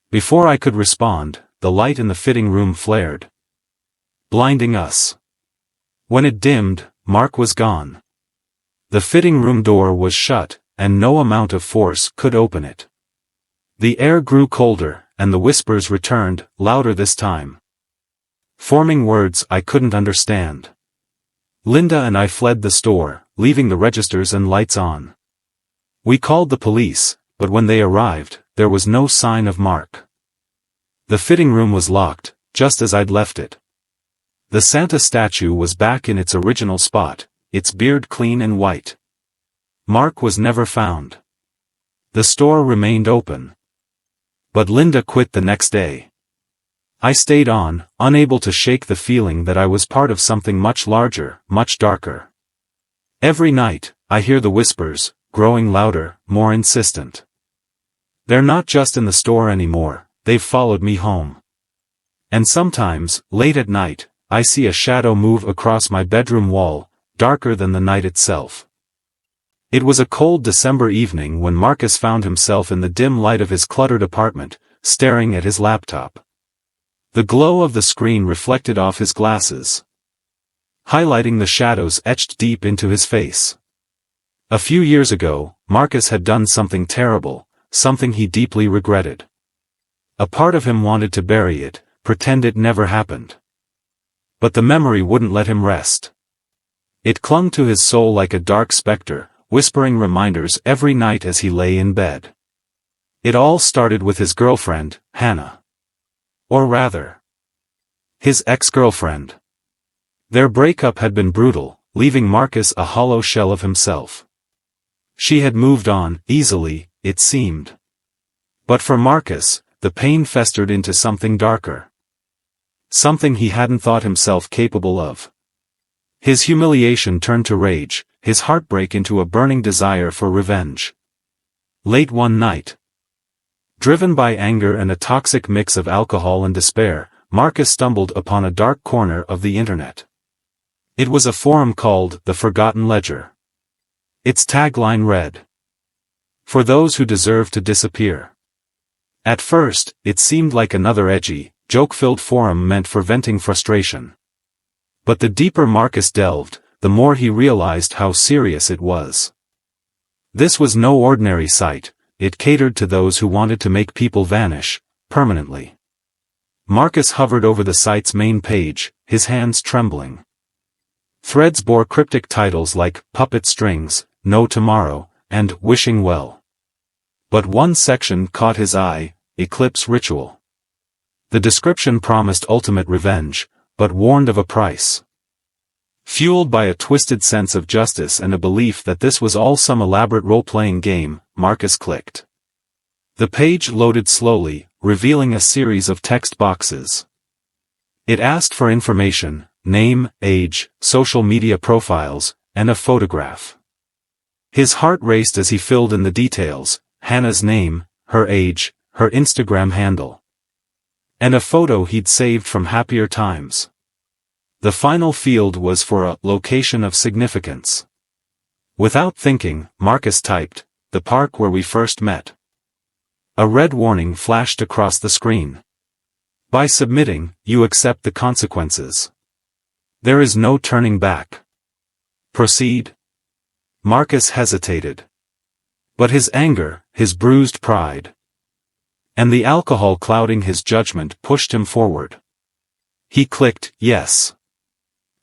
Before I could respond, the light in the fitting room flared, blinding us. When it dimmed, Mark was gone. The fitting room door was shut, and no amount of force could open it. The air grew colder, and the whispers returned, louder this time, forming words I couldn't understand. Linda and I fled the store, leaving the registers and lights on. We called the police, but when they arrived, there was no sign of Mark. The fitting room was locked, just as I'd left it. The Santa statue was back in its original spot, its beard clean and white. Mark was never found. The store remained open. But Linda quit the next day. I stayed on, unable to shake the feeling that I was part of something much larger, much darker. Every night, I hear the whispers, growing louder, more insistent. They're not just in the store anymore, they've followed me home. And sometimes, late at night, I see a shadow move across my bedroom wall, darker than the night itself. It was a cold December evening when Marcus found himself in the dim light of his cluttered apartment, staring at his laptop. The glow of the screen reflected off his glasses, highlighting the shadows etched deep into his face. A few years ago, Marcus had done something terrible, something he deeply regretted. A part of him wanted to bury it, pretend it never happened. But the memory wouldn't let him rest. It clung to his soul like a dark specter, whispering reminders every night as he lay in bed. It all started with his girlfriend, Hannah. Or rather, his ex-girlfriend. Their breakup had been brutal, leaving Marcus a hollow shell of himself. She had moved on, easily, it seemed. But for Marcus, the pain festered into something darker. Something he hadn't thought himself capable of. His humiliation turned to rage, his heartbreak into a burning desire for revenge. Late one night, driven by anger and a toxic mix of alcohol and despair, Marcus stumbled upon a dark corner of the internet. It was a forum called The Forgotten Ledger. Its tagline read, "For those who deserve to disappear." At first, it seemed like another edgy, joke-filled forum meant for venting frustration. But the deeper Marcus delved, the more he realized how serious it was. This was no ordinary site, it catered to those who wanted to make people vanish, permanently. Marcus hovered over the site's main page, his hands trembling. Threads bore cryptic titles like Puppet Strings, No Tomorrow, and Wishing Well. But one section caught his eye, Eclipse Ritual. The description promised ultimate revenge, but warned of a price. Fueled by a twisted sense of justice and a belief that this was all some elaborate role-playing game, Marcus clicked. The page loaded slowly, revealing a series of text boxes. It asked for information, name, age, social media profiles, and a photograph. His heart raced as he filled in the details, Hannah's name, her age, her Instagram handle. And a photo he'd saved from happier times. The final field was for a location of significance. Without thinking, Marcus typed, "The park where we first met." A red warning flashed across the screen. By submitting, you accept the consequences. There is no turning back. Proceed? Marcus hesitated. But his anger, his bruised pride, and the alcohol clouding his judgment pushed him forward. He clicked, yes.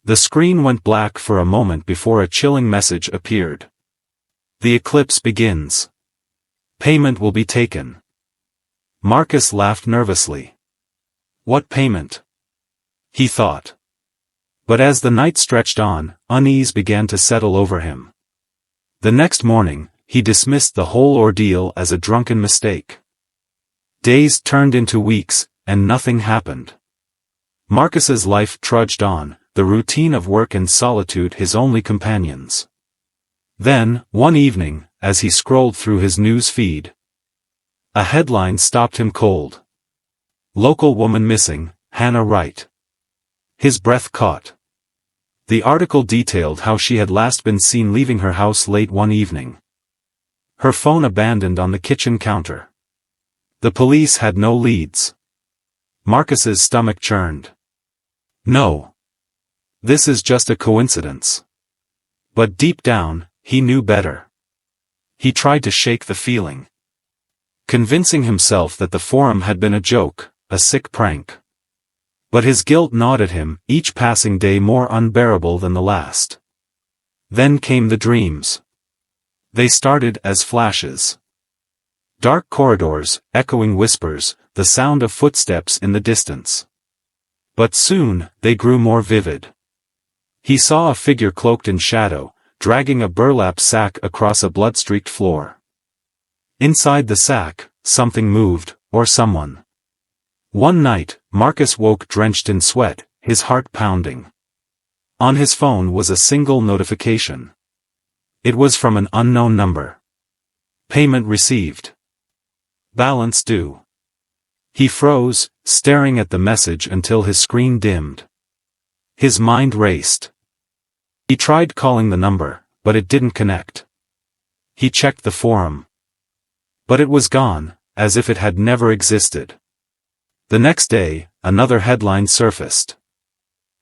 The screen went black for a moment before a chilling message appeared. The eclipse begins. Payment will be taken. Marcus laughed nervously. What payment? He thought. But as the night stretched on, unease began to settle over him. The next morning, he dismissed the whole ordeal as a drunken mistake. Days turned into weeks, and nothing happened. Marcus's life trudged on, the routine of work and solitude his only companions. Then, one evening, as he scrolled through his news feed, a headline stopped him cold. Local woman missing, Hannah Wright. His breath caught. The article detailed how she had last been seen leaving her house late one evening. Her phone abandoned on the kitchen counter. The police had no leads. Marcus's stomach churned. No. This is just a coincidence. But deep down, he knew better. He tried to shake the feeling, convincing himself that the forum had been a joke, a sick prank. But his guilt gnawed at him, each passing day more unbearable than the last. Then came the dreams. They started as flashes. Dark corridors, echoing whispers, the sound of footsteps in the distance. But soon, they grew more vivid. He saw a figure cloaked in shadow, dragging a burlap sack across a blood-streaked floor. Inside the sack, something moved, or someone. One night, Marcus woke drenched in sweat, his heart pounding. On his phone was a single notification. It was from an unknown number. Payment received. Balance due. He froze, staring at the message until his screen dimmed. His mind raced. He tried calling the number, but it didn't connect. He checked the forum. But it was gone, as if it had never existed. The next day, another headline surfaced.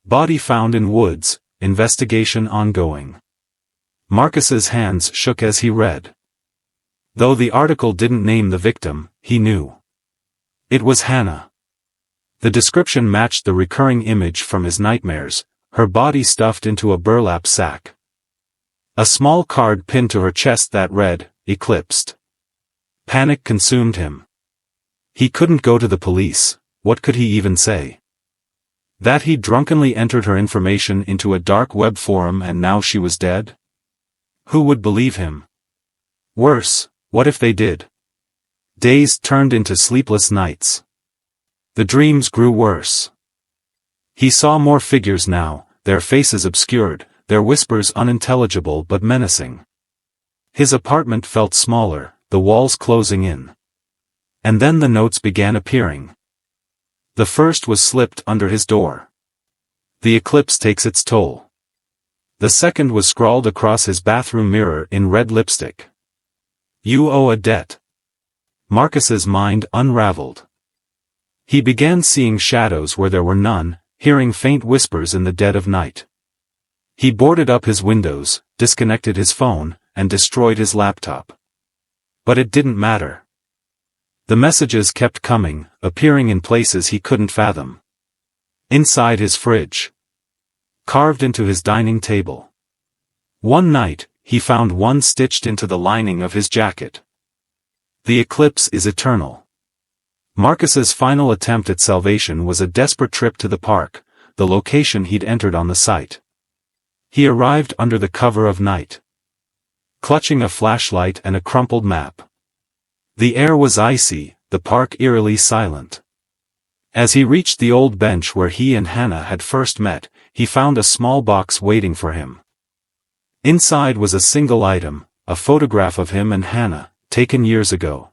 Body found in woods, investigation ongoing. Marcus's hands shook as he read. Though the article didn't name the victim, he knew. It was Hannah. The description matched the recurring image from his nightmares, her body stuffed into a burlap sack. A small card pinned to her chest that read, "Eclipsed." Panic consumed him. He couldn't go to the police, what could he even say? That he'd drunkenly entered her information into a dark web forum and now she was dead? Who would believe him? Worse, what if they did? Days turned into sleepless nights. The dreams grew worse. He saw more figures now, their faces obscured, their whispers unintelligible but menacing. His apartment felt smaller, the walls closing in. And then the notes began appearing. The first was slipped under his door. The eclipse takes its toll. The second was scrawled across his bathroom mirror in red lipstick. You owe a debt. Marcus's mind unraveled. He began seeing shadows where there were none, hearing faint whispers in the dead of night. He boarded up his windows, disconnected his phone, and destroyed his laptop. But it didn't matter. The messages kept coming, appearing in places he couldn't fathom. Inside his fridge. Carved into his dining table. One night, he found one stitched into the lining of his jacket. The eclipse is eternal. Marcus's final attempt at salvation was a desperate trip to the park, the location he'd entered on the site. He arrived under the cover of night, clutching a flashlight and a crumpled map. The air was icy, the park eerily silent. As he reached the old bench where he and Hannah had first met, he found a small box waiting for him. Inside was a single item, a photograph of him and Hannah, taken years ago.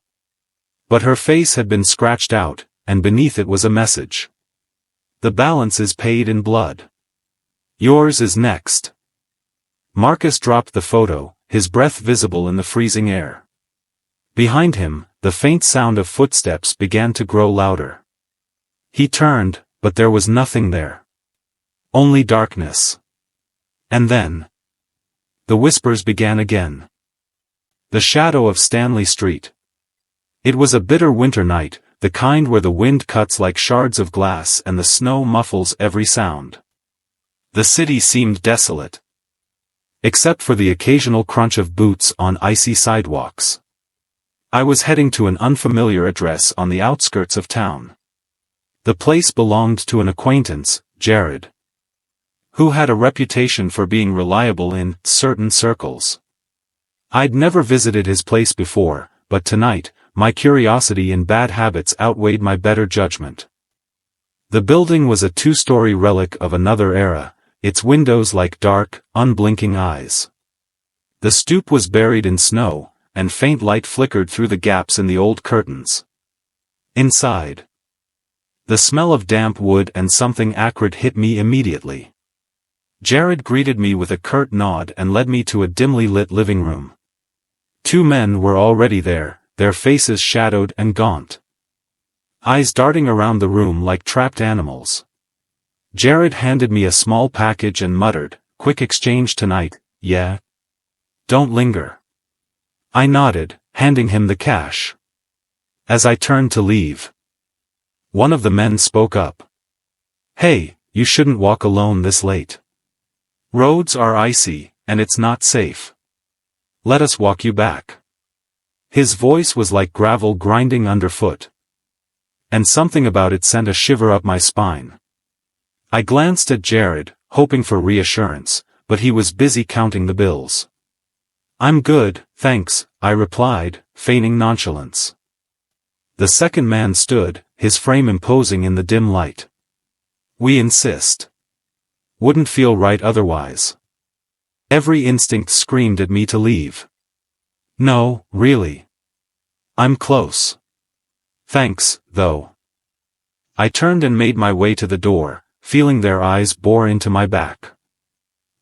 But her face had been scratched out, and beneath it was a message. The balance is paid in blood. Yours is next. Marcus dropped the photo, his breath visible in the freezing air. Behind him, the faint sound of footsteps began to grow louder. He turned, but there was nothing there. Only darkness. And then, the whispers began again. The shadow of Stanley Street. It was a bitter winter night, the kind where the wind cuts like shards of glass and the snow muffles every sound. The city seemed desolate. Except for the occasional crunch of boots on icy sidewalks. I was heading to an unfamiliar address on the outskirts of town. The place belonged to an acquaintance, Jared, who had a reputation for being reliable in certain circles. I'd never visited his place before, but tonight, my curiosity and bad habits outweighed my better judgment. The building was a two-story relic of another era, its windows like dark, unblinking eyes. The stoop was buried in snow, and faint light flickered through the gaps in the old curtains. Inside, the smell of damp wood and something acrid hit me immediately. Jared greeted me with a curt nod and led me to a dimly lit living room. Two men were already there, their faces shadowed and gaunt. Eyes darting around the room like trapped animals. Jared handed me a small package and muttered, "Quick exchange tonight, yeah? Don't linger." I nodded, handing him the cash. As I turned to leave, one of the men spoke up. "Hey, you shouldn't walk alone this late. Roads are icy, and it's not safe. Let us walk you back." His voice was like gravel grinding underfoot. And something about it sent a shiver up my spine. I glanced at Jared, hoping for reassurance, but he was busy counting the bills. "I'm good, thanks," I replied, feigning nonchalance. The second man stood, his frame imposing in the dim light. "We insist. Wouldn't feel right otherwise." Every instinct screamed at me to leave. "No, really. I'm close. Thanks, though." I turned and made my way to the door, feeling their eyes bore into my back.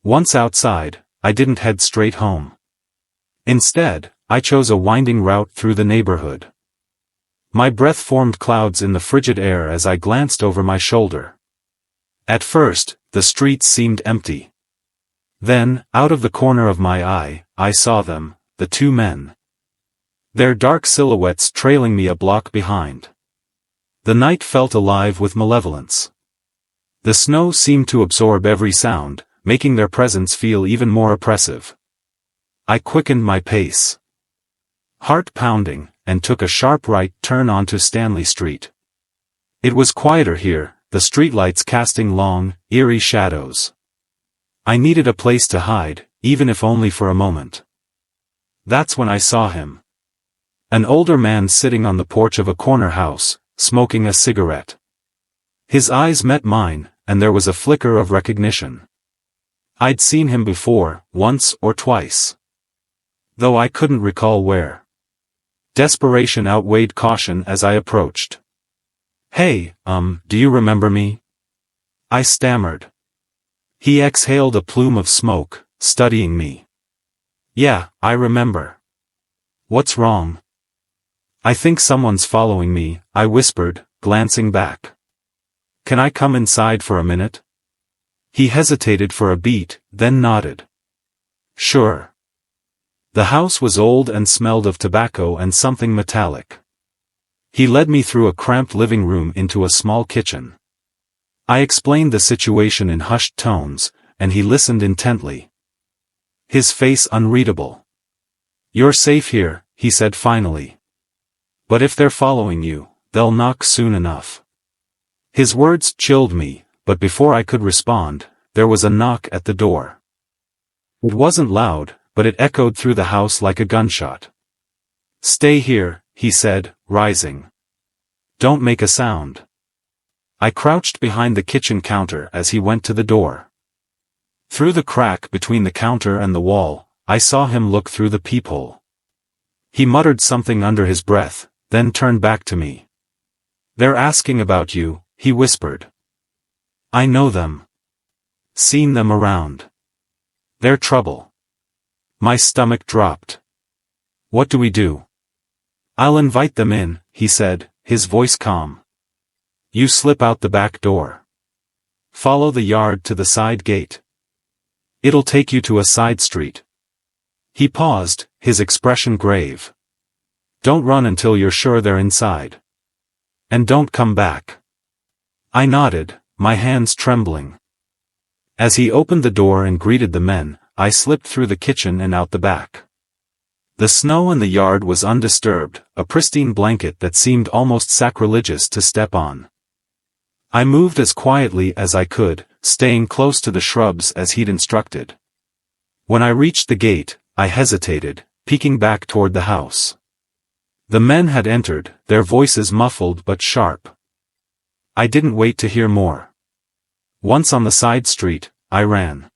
Once outside, I didn't head straight home. Instead, I chose a winding route through the neighborhood. My breath formed clouds in the frigid air as I glanced over my shoulder. At first, the streets seemed empty. Then, out of the corner of my eye, I saw them, the two men. Their dark silhouettes trailing me a block behind. The night felt alive with malevolence. The snow seemed to absorb every sound, making their presence feel even more oppressive. I quickened my pace, heart pounding, and took a sharp right turn onto Stanley Street. It was quieter here, the streetlights casting long, eerie shadows. I needed a place to hide, even if only for a moment. That's when I saw him. An older man sitting on the porch of a corner house, smoking a cigarette. His eyes met mine, and there was a flicker of recognition. I'd seen him before, once or twice, though I couldn't recall where. Desperation outweighed caution as I approached. "Hey, do you remember me?" I stammered. He exhaled a plume of smoke, studying me. "Yeah, I remember. What's wrong?" "I think someone's following me," I whispered, glancing back. "Can I come inside for a minute?" He hesitated for a beat, then nodded. "Sure." The house was old and smelled of tobacco and something metallic. He led me through a cramped living room into a small kitchen. I explained the situation in hushed tones, and he listened intently. His face unreadable. "You're safe here," he said finally. "But if they're following you, they'll knock soon enough." His words chilled me, but before I could respond, there was a knock at the door. It wasn't loud, but it echoed through the house like a gunshot. "Stay here," he said, rising. "Don't make a sound." I crouched behind the kitchen counter as he went to the door. Through the crack between the counter and the wall, I saw him look through the peephole. He muttered something under his breath, then turned back to me. "They're asking about you," he whispered. "I know them. Seen them around. They're trouble." My stomach dropped. "What do we do?" "I'll invite them in," he said, his voice calm. "You slip out the back door. Follow the yard to the side gate. It'll take you to a side street." He paused, his expression grave. "Don't run until you're sure they're inside. And don't come back." I nodded, my hands trembling. As he opened the door and greeted the men, I slipped through the kitchen and out the back. The snow in the yard was undisturbed, a pristine blanket that seemed almost sacrilegious to step on. I moved as quietly as I could, staying close to the shrubs as he'd instructed. When I reached the gate, I hesitated, peeking back toward the house. The men had entered, their voices muffled but sharp. I didn't wait to hear more. Once on the side street, I ran.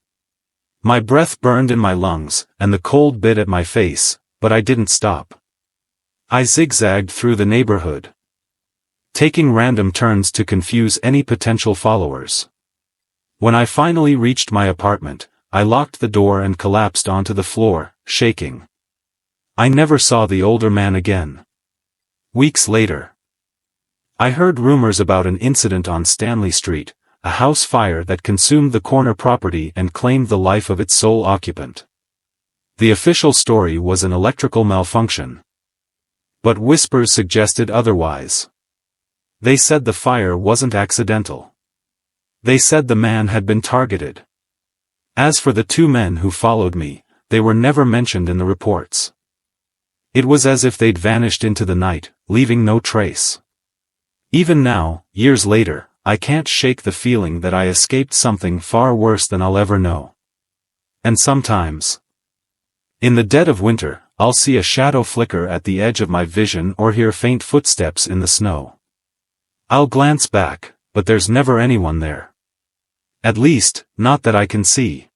My breath burned in my lungs, and the cold bit at my face, but I didn't stop. I zigzagged through the neighborhood, taking random turns to confuse any potential followers. When I finally reached my apartment, I locked the door and collapsed onto the floor, shaking. I never saw the older man again. Weeks later, I heard rumors about an incident on Stanley Street, a house fire that consumed the corner property and claimed the life of its sole occupant. The official story was an electrical malfunction, but whispers suggested otherwise. They said the fire wasn't accidental. They said the man had been targeted. As for the two men who followed me, they were never mentioned in the reports. It was as if they'd vanished into the night, leaving no trace. Even now, years later, I can't shake the feeling that I escaped something far worse than I'll ever know. And sometimes, in the dead of winter, I'll see a shadow flicker at the edge of my vision or hear faint footsteps in the snow. I'll glance back, but there's never anyone there. At least, not that I can see.